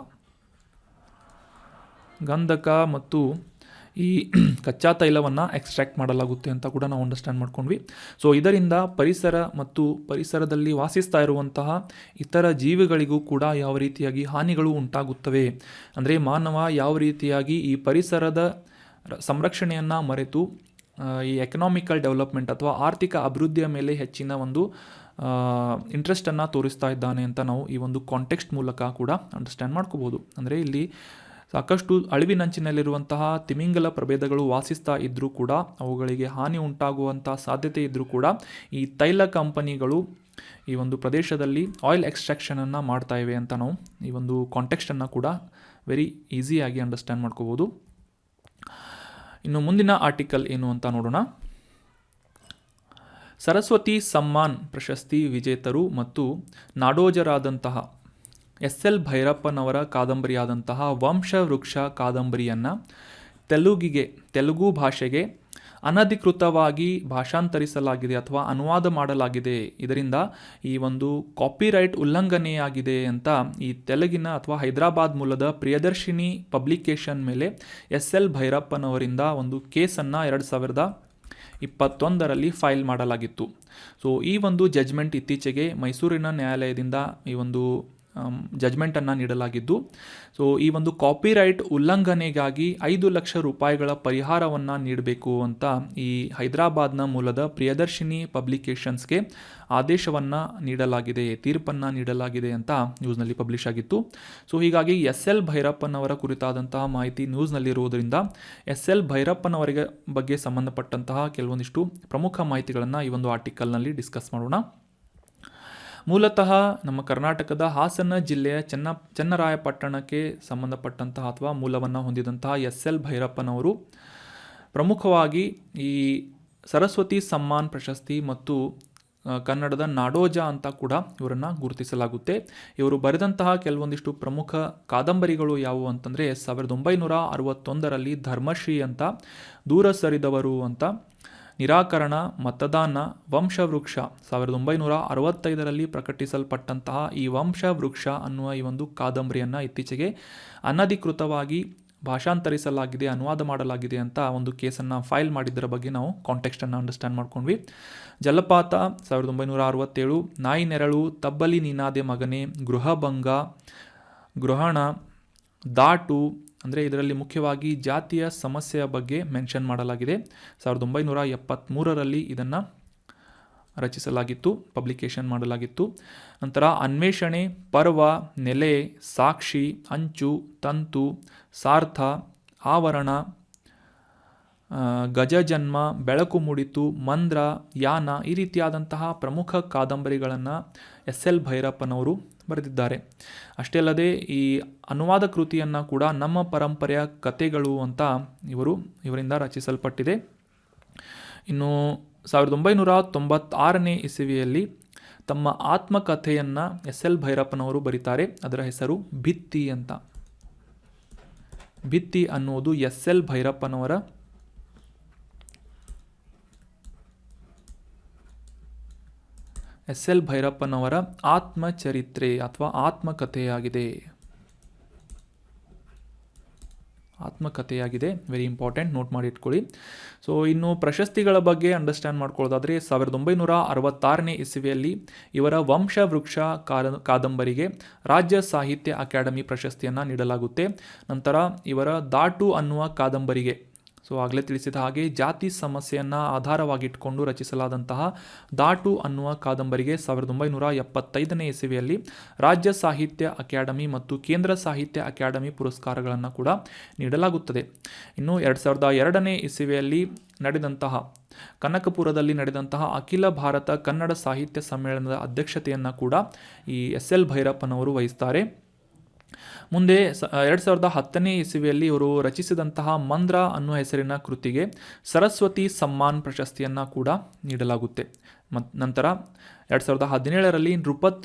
ಮತ್ತು ಈ ಕಚ್ಚಾ ತೈಲವನ್ನು ಎಕ್ಸ್ಟ್ರಾಕ್ಟ್ ಮಾಡಲಾಗುತ್ತೆ ಅಂತ ಕೂಡ ನಾವು ಅಂಡರ್ಸ್ಟ್ಯಾಂಡ್ ಮಾಡ್ಕೊಂಡ್ವಿ. ಸೊ ಇದರಿಂದ ಪರಿಸರ ಮತ್ತು ಪರಿಸರದಲ್ಲಿ ವಾಸಿಸ್ತಾ ಇರುವಂತಹ ಇತರ ಜೀವಿಗಳಿಗೂ ಕೂಡ ಯಾವ ರೀತಿಯಾಗಿ ಹಾನಿಗಳು ಉಂಟಾಗುತ್ತವೆ, ಅಂದರೆ ಮಾನವ ಯಾವ ರೀತಿಯಾಗಿ ಈ ಪರಿಸರದ ಸಂರಕ್ಷಣೆಯನ್ನು ಮರೆತು ಈ ಎಕನಾಮಿಕಲ್ ಡೆವಲಪ್ಮೆಂಟ್ ಅಥವಾ ಆರ್ಥಿಕ ಅಭಿವೃದ್ಧಿಯ ಮೇಲೆ ಹೆಚ್ಚಿನ ಒಂದು ಇಂಟ್ರೆಸ್ಟನ್ನು ತೋರಿಸ್ತಾ ಇದ್ದಾನೆ ಅಂತ ನಾವು ಈ ಒಂದು ಕಾಂಟೆಕ್ಸ್ಟ್ ಮೂಲಕ ಕೂಡ ಅಂಡರ್ಸ್ಟ್ಯಾಂಡ್ ಮಾಡ್ಕೋಬೋದು. ಅಂದರೆ ಇಲ್ಲಿ ಸಾಕಷ್ಟು ಅಳಿವಿನಂಚಿನಲ್ಲಿರುವಂತಹ ತಿಮಿಂಗಲ ಪ್ರಭೇದಗಳು ವಾಸಿಸ್ತಾ ಇದ್ದರೂ ಕೂಡ ಅವುಗಳಿಗೆ ಹಾನಿ ಉಂಟಾಗುವಂಥ ಸಾಧ್ಯತೆ ಇದ್ದರೂ ಕೂಡ ಈ ತೈಲ ಕಂಪನಿಗಳು ಈ ಒಂದು ಪ್ರದೇಶದಲ್ಲಿ ಆಯಿಲ್ ಎಕ್ಸ್ಟ್ರಾಕ್ಷನನ್ನು ಮಾಡ್ತಾ ಇವೆ ಅಂತ ನಾವು ಈ ಒಂದು ಕಾಂಟೆಕ್ಸ್ಟನ್ನು ಕೂಡ ವೆರಿ ಈಸಿಯಾಗಿ ಅಂಡರ್ಸ್ಟ್ಯಾಂಡ್ ಮಾಡ್ಕೋಬೋದು. ಇನ್ನು ಮುಂದಿನ ಆರ್ಟಿಕಲ್ ಏನು ಅಂತ ನೋಡೋಣ. ಸರಸ್ವತಿ ಸಮ್ಮಾನ್ ಪ್ರಶಸ್ತಿ ವಿಜೇತರು ಮತ್ತು ನಾಡೋಜರಾದಂತಹ ಎಸ್.ಎಲ್. ಭೈರಪ್ಪನವರ ಕಾದಂಬರಿಯಾದಂತಹ ವಂಶವೃಕ್ಷ ಕಾದಂಬರಿಯನ್ನು ತೆಲುಗು ಭಾಷೆಗೆ ಅನಧಿಕೃತವಾಗಿ ಭಾಷಾಂತರಿಸಲಾಗಿದೆ ಅಥವಾ ಅನುವಾದ ಮಾಡಲಾಗಿದೆ. ಇದರಿಂದ ಈ ಒಂದು ಕಾಪಿರೈಟ್ ಉಲ್ಲಂಘನೆಯಾಗಿದೆ ಅಂತ ಈ ತೆಲುಗಿನ ಅಥವಾ ಹೈದರಾಬಾದ್ ಮೂಲದ ಪ್ರಿಯದರ್ಶಿನಿ ಪಬ್ಲಿಕೇಶನ್ ಮೇಲೆ ಎಸ್.ಎಲ್. ಭೈರಪ್ಪನವರಿಂದ ಒಂದು ಕೇಸನ್ನು 2021ರಲ್ಲಿ ಫೈಲ್ ಮಾಡಲಾಗಿತ್ತು. ಸೊ ಈ ಒಂದು ಜಜ್ಮೆಂಟ್ ಇತ್ತೀಚೆಗೆ ಮೈಸೂರಿನ ನ್ಯಾಯಾಲಯದಿಂದ ಈ ಒಂದು ಜಜ್ಮೆಂಟನ್ನು ನೀಡಲಾಗಿದ್ದು, ಸೊ ಈ ಒಂದು ಕಾಪಿರೈಟ್ ಉಲ್ಲಂಘನೆಗಾಗಿ 5 ಲಕ್ಷ ರೂಪಾಯಿಗಳ ಪರಿಹಾರವನ್ನು ನೀಡಬೇಕು ಅಂತ ಈ ಹೈದರಾಬಾದ್ನ ಮೂಲದ ಪ್ರಿಯದರ್ಶಿನಿ ಪಬ್ಲಿಕೇಶನ್ಸ್ಗೆ ಆದೇಶವನ್ನು ನೀಡಲಾಗಿದೆ, ತೀರ್ಪನ್ನು ನೀಡಲಾಗಿದೆ ಅಂತ ನ್ಯೂಸ್ನಲ್ಲಿ ಪಬ್ಲಿಷ್ ಆಗಿತ್ತು. ಸೊ ಹೀಗಾಗಿ ಎಸ್.ಎಲ್. ಭೈರಪ್ಪನವರ ಕುರಿತಾದಂತಹ ಮಾಹಿತಿ ನ್ಯೂಸ್ನಲ್ಲಿರುವುದರಿಂದ ಎಸ್.ಎಲ್. ಭೈರಪ್ಪನವರಿಗೆ ಬಗ್ಗೆ ಸಂಬಂಧಪಟ್ಟಂತಹ ಕೆಲವೊಂದಿಷ್ಟು ಪ್ರಮುಖ ಮಾಹಿತಿಗಳನ್ನು ಈ ಒಂದು ಆರ್ಟಿಕಲ್ನಲ್ಲಿ ಡಿಸ್ಕಸ್ ಮಾಡೋಣ. ಮೂಲತಃ ನಮ್ಮ ಕರ್ನಾಟಕದ ಹಾಸನ ಜಿಲ್ಲೆಯ ಚನ್ನರಾಯಪಟ್ಟಣಕ್ಕೆ ಸಂಬಂಧಪಟ್ಟಂತಹ ಅಥವಾ ಮೂಲವನ್ನು ಹೊಂದಿದಂತಹ ಎಸ್.ಎಲ್. ಭೈರಪ್ಪನವರು ಪ್ರಮುಖವಾಗಿ ಈ ಸರಸ್ವತಿ ಸಮ್ಮಾನ್ ಪ್ರಶಸ್ತಿ ಮತ್ತು ಕನ್ನಡದ ನಾಡೋಜ ಅಂತ ಕೂಡ ಇವರನ್ನು ಗುರುತಿಸಲಾಗುತ್ತೆ. ಇವರು ಬರೆದಂತಹ ಕೆಲವೊಂದಿಷ್ಟು ಪ್ರಮುಖ ಕಾದಂಬರಿಗಳು ಯಾವುವು ಅಂತಂದರೆ 1961ರಲ್ಲಿ ಧರ್ಮಶ್ರೀ ಅಂತ, ದೂರ ಸರಿದವರು ಅಂತ, ನಿರಾಕರಣ, ಮತದಾನ, ವಂಶವೃಕ್ಷ 1965ರಲ್ಲಿ ಪ್ರಕಟಿಸಲ್ಪಟ್ಟಂತಹ ಈ ವಂಶವೃಕ್ಷ ಅನ್ನುವ ಈ ಒಂದು ಕಾದಂಬರಿಯನ್ನು ಇತ್ತೀಚೆಗೆ ಅನಧಿಕೃತವಾಗಿ ಭಾಷಾಂತರಿಸಲಾಗಿದೆ, ಅನುವಾದ ಮಾಡಲಾಗಿದೆ ಅಂತ ಒಂದು ಕೇಸನ್ನು ಫೈಲ್ ಮಾಡಿದ್ದರ ಬಗ್ಗೆ ನಾವು ಕಾಂಟೆಕ್ಸ್ಟನ್ನು ಅಂಡರ್ಸ್ಟ್ಯಾಂಡ್ ಮಾಡ್ಕೊಂಡ್ವಿ. ಜಲಪಾತ 1967, ನಾಯಿ ನೆರಳು, ತಬ್ಬಲಿ ನೀನಾದೆ ಮಗನೇ, ಗೃಹಭಂಗ, ಗೃಹಣ, ದಾಟು, ಅಂದರೆ ಇದರಲ್ಲಿ ಮುಖ್ಯವಾಗಿ ಜಾತಿಯ ಸಮಸ್ಯೆಯ ಬಗ್ಗೆ ಮೆನ್ಷನ್ ಮಾಡಲಾಗಿದೆ. 1973ರಲ್ಲಿ ಇದನ್ನು ರಚಿಸಲಾಗಿತ್ತು, ಪಬ್ಲಿಕೇಶನ್ ಮಾಡಲಾಗಿತ್ತು. ನಂತರ ಅನ್ವೇಷಣೆ, ಪರ್ವ, ನೆಲೆ, ಸಾಕ್ಷಿ, ಅಂಚು, ತಂತು, ಸಾರ್ಥ, ಆವರಣ, ಗಜಜನ್ಮ, ಬೆಳಕು ಮೂಡಿತು, ಮಂದ್ರ, ಯಾನ ಈ ರೀತಿಯಾದಂತಹ ಪ್ರಮುಖ ಕಾದಂಬರಿಗಳನ್ನು ಎಸ್.ಎಲ್. ಭೈರಪ್ಪನವರು ಬರೆದಿದ್ದಾರೆ. ಅಷ್ಟೇ ಅಲ್ಲದೆ ಈ ಅನುವಾದ ಕೃತಿಯನ್ನು ಕೂಡ ನಮ್ಮ ಪರಂಪರೆಯ ಕಥೆಗಳು ಅಂತ ಇವರಿಂದ ರಚಿಸಲ್ಪಟ್ಟಿದೆ. ಇನ್ನು 1996ನೇ ಇಸವಿಯಲ್ಲಿ ತಮ್ಮ ಆತ್ಮಕಥೆಯನ್ನು ಎಸ್.ಎಲ್. ಭೈರಪ್ಪನವರು ಬರೀತಾರೆ. ಅದರ ಹೆಸರು ಭಿತ್ತಿ ಅಂತ. ಭಿತ್ತಿ ಅನ್ನುವುದು ಎಸ್.ಎಲ್. ಭೈರಪ್ಪನವರ ಆತ್ಮಚರಿತ್ರೆ ಅಥವಾ ಆತ್ಮಕಥೆಯಾಗಿದೆ. ವೆರಿ ಇಂಪಾರ್ಟೆಂಟ್, ನೋಟ್ ಮಾಡಿ ಇಟ್ಕೊಳ್ಳಿ. ಸೊ ಇನ್ನು ಪ್ರಶಸ್ತಿಗಳ ಬಗ್ಗೆ ಅಂಡರ್ಸ್ಟ್ಯಾಂಡ್ ಮಾಡ್ಕೊಳ್ಳೋದಾದರೆ 1966ನೇ ಇಸವಿಯಲ್ಲಿ ಇವರ ವಂಶವೃಕ್ಷ ಕಾದಂಬರಿಗೆ ರಾಜ್ಯ ಸಾಹಿತ್ಯ ಅಕಾಡೆಮಿ ಪ್ರಶಸ್ತಿಯನ್ನು ನೀಡಲಾಗುತ್ತೆ. ನಂತರ ಇವರ ದಾಟು ಅನ್ನುವ ಕಾದಂಬರಿಗೆ, ಸೊ ಆಗಲೇ ತಿಳಿಸಿದ ಹಾಗೆ ಜಾತಿ ಸಮಸ್ಯೆಯನ್ನು ಆಧಾರವಾಗಿಟ್ಕೊಂಡು ರಚಿಸಲಾದಂತಹ ದಾಟು ಅನ್ನುವ ಕಾದಂಬರಿಗೆ 1975ನೇ ಇಸವಿಯಲ್ಲಿ ರಾಜ್ಯ ಸಾಹಿತ್ಯ ಅಕಾಡೆಮಿ ಮತ್ತು ಕೇಂದ್ರ ಸಾಹಿತ್ಯ ಅಕಾಡೆಮಿ ಪುರಸ್ಕಾರಗಳನ್ನು ಕೂಡ ನೀಡಲಾಗುತ್ತದೆ. ಇನ್ನು 2002ನೇ ಇಸವಿಯಲ್ಲಿ ಕನಕಪುರದಲ್ಲಿ ನಡೆದಂತಹ ಅಖಿಲ ಭಾರತ ಕನ್ನಡ ಸಾಹಿತ್ಯ ಸಮ್ಮೇಳನದ ಅಧ್ಯಕ್ಷತೆಯನ್ನು ಕೂಡ ಈ ಎಸ್.ಎಲ್. ಭೈರಪ್ಪನವರು ವಹಿಸ್ತಾರೆ. ಮುಂದೆ 2010ನೇ ಇಸವಿಯಲ್ಲಿ ಇವರು ರಚಿಸಿದಂತಹ ಮಂದ್ರ ಅನ್ನುವ ಹೆಸರಿನ ಕೃತಿಗೆ ಸರಸ್ವತಿ ಸಮ್ಮಾನ್ ಪ್ರಶಸ್ತಿಯನ್ನು ಕೂಡ ನೀಡಲಾಗುತ್ತೆ. ನಂತರ 2017ರಲ್ಲಿ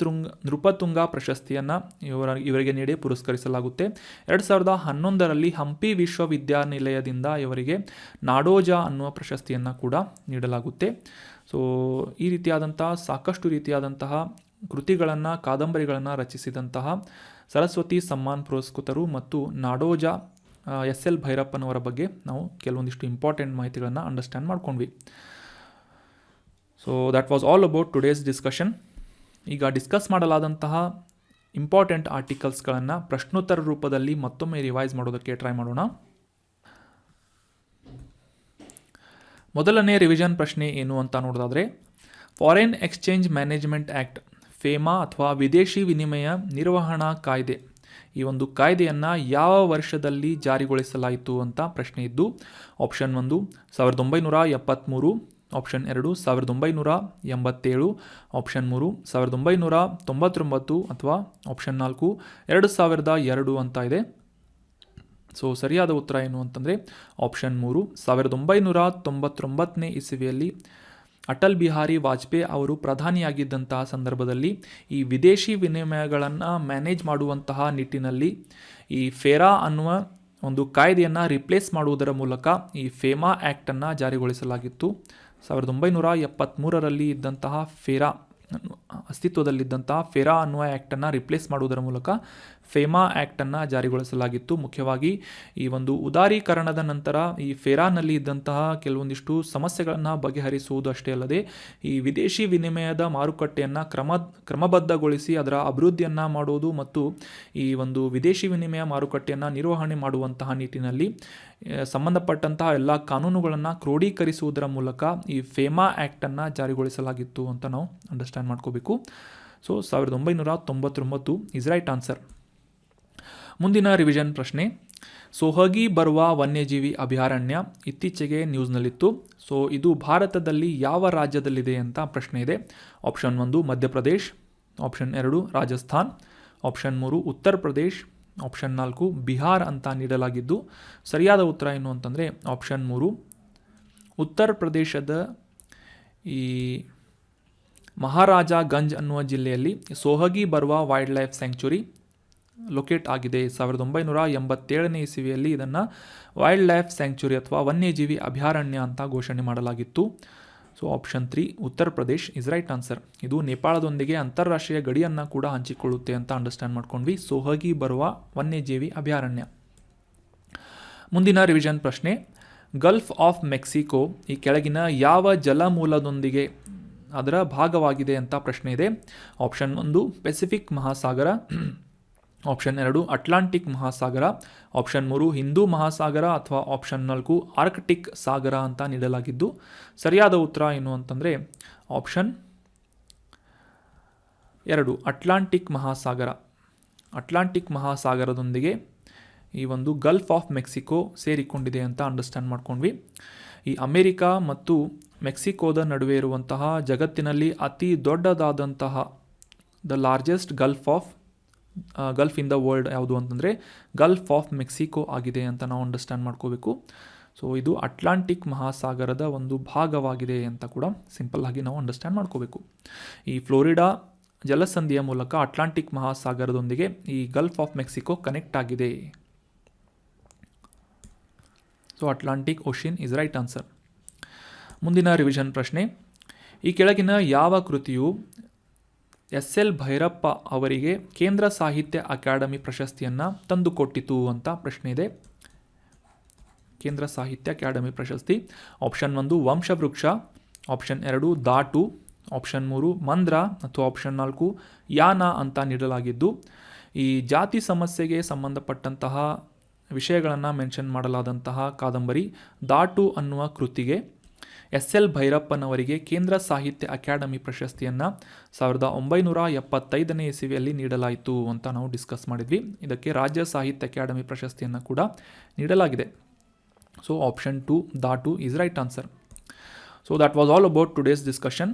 ನೃಪತುಂಗ ಪ್ರಶಸ್ತಿಯನ್ನು ಇವರಿಗೆ ನೀಡಿ ಪುರಸ್ಕರಿಸಲಾಗುತ್ತೆ. 2011ರಲ್ಲಿ ಹಂಪಿ ವಿಶ್ವವಿದ್ಯಾನಿಲಯದಿಂದ ಇವರಿಗೆ ನಾಡೋಜ ಅನ್ನುವ ಪ್ರಶಸ್ತಿಯನ್ನು ಕೂಡ ನೀಡಲಾಗುತ್ತೆ. ಸೊ ಈ ರೀತಿಯಾದಂತಹ ಸಾಕಷ್ಟು ರೀತಿಯಾದಂತಹ ಕೃತಿಗಳನ್ನು, ಕಾದಂಬರಿಗಳನ್ನು ರಚಿಸಿದಂತಹ ಸರಸ್ವತಿ ಸಮ್ಮಾನ್ ಪುರಸ್ಕೃತರು ಮತ್ತು ನಾಡೋಜ ಎಸ್.ಎಲ್. ಭೈರಪ್ಪನವರ ಬಗ್ಗೆ ನಾವು ಕೆಲವೊಂದಿಷ್ಟು ಇಂಪಾರ್ಟೆಂಟ್ ಮಾಹಿತಿಗಳನ್ನು ಅಂಡರ್ಸ್ಟ್ಯಾಂಡ್ ಮಾಡ್ಕೊಂಡ್ವಿ. So that was all about today's discussion. ಈಗ ಡಿಸ್ಕಸ್ ಮಾಡಲಾದಂತಹ ಇಂಪಾರ್ಟೆಂಟ್ ಆರ್ಟಿಕಲ್ಸ್ಗಳನ್ನು ಪ್ರಶ್ನೋತ್ತರ ರೂಪದಲ್ಲಿ ಮತ್ತೊಮ್ಮೆ ರಿವೈಸ್ ಮಾಡೋದಕ್ಕೆ ಟ್ರೈ ಮಾಡೋಣ. ಮೊದಲನೇ ರಿವಿಷನ್ ಪ್ರಶ್ನೆ ಏನು ಅಂತ ನೋಡೋದಾದರೆ, foreign exchange management act, FEMA ಅಥವಾ ವಿದೇಶಿ ವಿನಿಮಯ ನಿರ್ವಹಣಾ ಕಾಯ್ದೆ, ಈ ಒಂದು ಕಾಯ್ದೆಯನ್ನು ಯಾವ ವರ್ಷದಲ್ಲಿ ಜಾರಿಗೊಳಿಸಲಾಯಿತು ಅಂತ ಪ್ರಶ್ನೆ ಇದ್ದು, ಆಪ್ಷನ್ 1 1973, ಆಪ್ಷನ್ 2 1987, ಆಪ್ಷನ್ 3 1999 ಅಥವಾ ಆಪ್ಷನ್ 4 2002 ಅಂತ ಇದೆ. ಸೊ ಸರಿಯಾದ ಉತ್ತರ ಏನು ಅಂತಂದರೆ ಆಪ್ಷನ್ 3 1999ನೇ ಇಸವಿಯಲ್ಲಿ ಅಟಲ್ ಬಿಹಾರಿ ವಾಜಪೇಯಿ ಅವರು ಪ್ರಧಾನಿಯಾಗಿದ್ದಂತಹ ಸಂದರ್ಭದಲ್ಲಿ ಈ ವಿದೇಶಿ ವಿನಿಮಯಗಳನ್ನು ಮ್ಯಾನೇಜ್ ಮಾಡುವಂತಹ ನಿಟ್ಟಿನಲ್ಲಿ ಈ ಫೇರಾ ಅನ್ನುವ ಒಂದು ಕಾಯ್ದೆಯನ್ನು ರಿಪ್ಲೇಸ್ ಮಾಡುವುದರ ಮೂಲಕ ಈ ಫೇಮಾ ಆ್ಯಕ್ಟನ್ನು ಜಾರಿಗೊಳಿಸಲಾಗಿತ್ತು. 1973ರಲ್ಲಿ ಇದ್ದಂತಹ ಅಸ್ತಿತ್ವದಲ್ಲಿದ್ದಂತಹ ಫೇರಾ ಅನ್ನುವ ಆ್ಯಕ್ಟನ್ನು ರಿಪ್ಲೇಸ್ ಮಾಡುವುದರ ಮೂಲಕ ಫೇಮಾ ಆ್ಯಕ್ಟನ್ನು ಜಾರಿಗೊಳಿಸಲಾಗಿತ್ತು. ಮುಖ್ಯವಾಗಿ ಈ ಒಂದು ಉದಾರೀಕರಣದ ನಂತರ ಈ ಫೇರಾನಲ್ಲಿ ಇದ್ದಂತಹ ಕೆಲವೊಂದಿಷ್ಟು ಸಮಸ್ಯೆಗಳನ್ನು ಬಗೆಹರಿಸುವುದು ಅಷ್ಟೇ ಅಲ್ಲದೆ ಈ ವಿದೇಶಿ ವಿನಿಮಯದ ಮಾರುಕಟ್ಟೆಯನ್ನು ಕ್ರಮಬದ್ಧಗೊಳಿಸಿ ಅದರ ಅಭಿವೃದ್ಧಿಯನ್ನು ಮಾಡುವುದು ಮತ್ತು ಈ ಒಂದು ವಿದೇಶಿ ವಿನಿಮಯ ಮಾರುಕಟ್ಟೆಯನ್ನು ನಿರ್ವಹಣೆ ಮಾಡುವಂತಹ ನಿಟ್ಟಿನಲ್ಲಿ ಸಂಬಂಧಪಟ್ಟಂತಹ ಎಲ್ಲ ಕಾನೂನುಗಳನ್ನು ಕ್ರೋಢೀಕರಿಸುವುದರ ಮೂಲಕ ಈ ಫೇಮಾ ಆ್ಯಕ್ಟನ್ನು ಜಾರಿಗೊಳಿಸಲಾಗಿತ್ತು ಅಂತ ನಾವು ಅಂಡರ್ಸ್ಟ್ಯಾಂಡ್ ಮಾಡ್ಕೋಬೇಕು. So 1999 is right answer. ಮುಂದಿನ ರಿವಿಷನ್ ಪ್ರಶ್ನೆ, ಸೋಹಗಿ ಬರ್ವಾ ವನ್ಯಜೀವಿ ಅಭಯಾರಣ್ಯ ಇತ್ತೀಚೆಗೆ ನ್ಯೂಸ್ನಲ್ಲಿತ್ತು. ಸೊ ಇದು ಭಾರತದಲ್ಲಿ ಯಾವ ರಾಜ್ಯದಲ್ಲಿದೆ ಅಂತ ಪ್ರಶ್ನೆ ಇದೆ. Option 1 Madhya Pradesh, option 2 Rajasthan, option 3 Uttar Pradesh, option 4 Bihar ಅಂತ ನೀಡಲಾಗಿದ್ದು ಸರಿಯಾದ ಉತ್ತರ ಏನು ಅಂತಂದರೆ ಆಪ್ಷನ್ 3 ಉತ್ತರ ಪ್ರದೇಶದ ಈ ಮಹಾರಾಜಗಂಜ್ ಅನ್ನುವ ಜಿಲ್ಲೆಯಲ್ಲಿ ಸೋಹಗಿ ಬರ್ವಾ ವೈಲ್ಡ್ ಲೈಫ್ ಸ್ಯಾಂಕ್ಚುರಿ ಲೊಕೇಟ್ ಆಗಿದೆ. 1987ನೇ ಇಸವಿಯಲ್ಲಿ ಇದನ್ನು ವೈಲ್ಡ್ ಲೈಫ್ ಸ್ಯಾಂಕ್ಚುರಿ ಅಥವಾ ವನ್ಯಜೀವಿ ಅಭಯಾರಣ್ಯ ಅಂತ ಘೋಷಣೆ ಮಾಡಲಾಗಿತ್ತು. So option 3 Uttar Pradesh is right answer. ಇದು ನೇಪಾಳದೊಂದಿಗೆ ಅಂತಾರಾಷ್ಟ್ರೀಯ ಗಡಿಯನ್ನು ಕೂಡ ಹಂಚಿಕೊಳ್ಳುತ್ತೆ ಅಂತ ಅಂಡರ್ಸ್ಟ್ಯಾಂಡ್ ಮಾಡ್ಕೊಂಡ್ವಿ. ಸೋಹಗಿ ಬರ್ವಾ ವನ್ಯಜೀವಿ ಅಭಯಾರಣ್ಯ. ಮುಂದಿನ ರಿವಿಷನ್ ಪ್ರಶ್ನೆ, ಗಲ್ಫ್ ಆಫ್ ಮೆಕ್ಸಿಕೋ ಈ ಕೆಳಗಿನ ಯಾವ ಜಲಮೂಲದೊಂದಿಗೆ ಅದರ ಭಾಗವಾಗಿದೆ ಅಂತ ಪ್ರಶ್ನೆ ಇದೆ. ಆಪ್ಷನ್ 1 ಪೆಸಿಫಿಕ್ ಮಹಾಸಾಗರ, ಆಪ್ಷನ್ 2 ಅಟ್ಲಾಂಟಿಕ್ ಮಹಾಸಾಗರ, ಆಪ್ಷನ್ 3 ಹಿಂದೂ ಮಹಾಸಾಗರ ಅಥವಾ ಆಪ್ಷನ್ 4 ಆರ್ಕ್ಟಿಕ್ ಸಾಗರ ಅಂತ ನೀಡಲಾಗಿದ್ದು ಸರಿಯಾದ ಉತ್ತರ ಏನು ಅಂತಂದರೆ ಆಪ್ಷನ್ 2 ಅಟ್ಲಾಂಟಿಕ್ ಮಹಾಸಾಗರ. ಅಟ್ಲಾಂಟಿಕ್ ಮಹಾಸಾಗರದೊಂದಿಗೆ ಈ ಒಂದು ಗಲ್ಫ್ ಆಫ್ ಮೆಕ್ಸಿಕೋ ಸೇರಿಕೊಂಡಿದೆ ಅಂತ ಅಂಡರ್ಸ್ಟ್ಯಾಂಡ್ ಮಾಡ್ಕೊಂಡ್ವಿ. ಈ ಅಮೆರಿಕಾ ಮತ್ತು ಮೆಕ್ಸಿಕೋದ ನಡುವೆ ಇರುವಂತಹ ಜಗತ್ತಿನಲ್ಲಿ ಅತಿ ದೊಡ್ಡದಾದಂತಹ the largest Gulf in the world ಯಾವುದು ಅಂತಂದರೆ ಗಲ್ಫ್ ಆಫ್ ಮೆಕ್ಸಿಕೋ ಆಗಿದೆ ಅಂತ ನಾವು ಅಂಡರ್ಸ್ಟ್ಯಾಂಡ್ ಮಾಡ್ಕೋಬೇಕು. ಸೊ ಇದು ಅಟ್ಲಾಂಟಿಕ್ ಮಹಾಸಾಗರದ ಒಂದು ಭಾಗವಾಗಿದೆ ಅಂತ ಕೂಡ ಸಿಂಪಲ್ ಆಗಿ ನಾವು ಅಂಡರ್ಸ್ಟ್ಯಾಂಡ್ ಮಾಡ್ಕೋಬೇಕು. ಈ ಫ್ಲೋರಿಡಾ ಜಲಸಂಧಿಯ ಮೂಲಕ ಅಟ್ಲಾಂಟಿಕ್ ಮಹಾಸಾಗರದೊಂದಿಗೆ ಈ ಗಲ್ಫ್ ಆಫ್ ಮೆಕ್ಸಿಕೋ ಕನೆಕ್ಟ್ ಆಗಿದೆ. So Atlantic ocean is right answer. ಮುಂದಿನ ರಿವಿಷನ್ ಪ್ರಶ್ನೆ, ಈ ಕೆಳಗಿನ ಯಾವ ಕೃತಿಯು ಎಸ್.ಎಲ್. ಭೈರಪ್ಪ ಅವರಿಗೆ ಕೇಂದ್ರ ಸಾಹಿತ್ಯ ಅಕಾಡೆಮಿ ಪ್ರಶಸ್ತಿಯನ್ನು ತಂದುಕೊಟ್ಟಿತು ಅಂತ ಪ್ರಶ್ನೆ ಇದೆ. ಕೇಂದ್ರ ಸಾಹಿತ್ಯ ಅಕಾಡೆಮಿ ಪ್ರಶಸ್ತಿ. ಆಪ್ಷನ್ 1 ವಂಶವೃಕ್ಷ, ಆಪ್ಷನ್ 2 ದಾಟು, ಆಪ್ಷನ್ 3 ಮಂದ್ರ ಅಥವಾ ಆಪ್ಷನ್ 4 ಯಾನ ಅಂತ ನೀಡಲಾಗಿದ್ದು ಈ ಜಾತಿ ಸಮಸ್ಯೆಗೆ ಸಂಬಂಧಪಟ್ಟಂತಹ ವಿಷಯಗಳನ್ನು ಮೆನ್ಷನ್ ಮಾಡಲಾದಂತಹ ಕಾದಂಬರಿ ದಾಟು ಅನ್ನುವ ಕೃತಿಗೆ ಎಸ್.ಎಲ್. ಭೈರಪ್ಪನವರಿಗೆ ಕೇಂದ್ರ ಸಾಹಿತ್ಯ ಅಕಾಡೆಮಿ ಪ್ರಶಸ್ತಿಯನ್ನು 1975ನೇ ಇಸವಿಯಲ್ಲಿ ನೀಡಲಾಯಿತು ಅಂತ ನಾವು ಡಿಸ್ಕಸ್ ಮಾಡಿದ್ವಿ. ಇದಕ್ಕೆ ರಾಜ್ಯ ಸಾಹಿತ್ಯ ಅಕಾಡೆಮಿ ಪ್ರಶಸ್ತಿಯನ್ನು ಕೂಡ ನೀಡಲಾಗಿದೆ. So option 2 that is right answer. So that was all about today's discussion.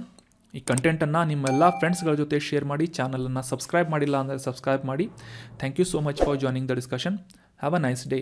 ಈ ಕಂಟೆಂಟನ್ನು ನಿಮ್ಮೆಲ್ಲ ಫ್ರೆಂಡ್ಸ್ಗಳ ಜೊತೆ ಶೇರ್ ಮಾಡಿ, ಚಾನಲನ್ನು ಸಬ್ಸ್ಕ್ರೈಬ್ ಮಾಡಿಲ್ಲ ಅಂದರೆ ಸಬ್ಸ್ಕ್ರೈಬ್ ಮಾಡಿ. Thank you so much for joining the discussion. Have a nice day.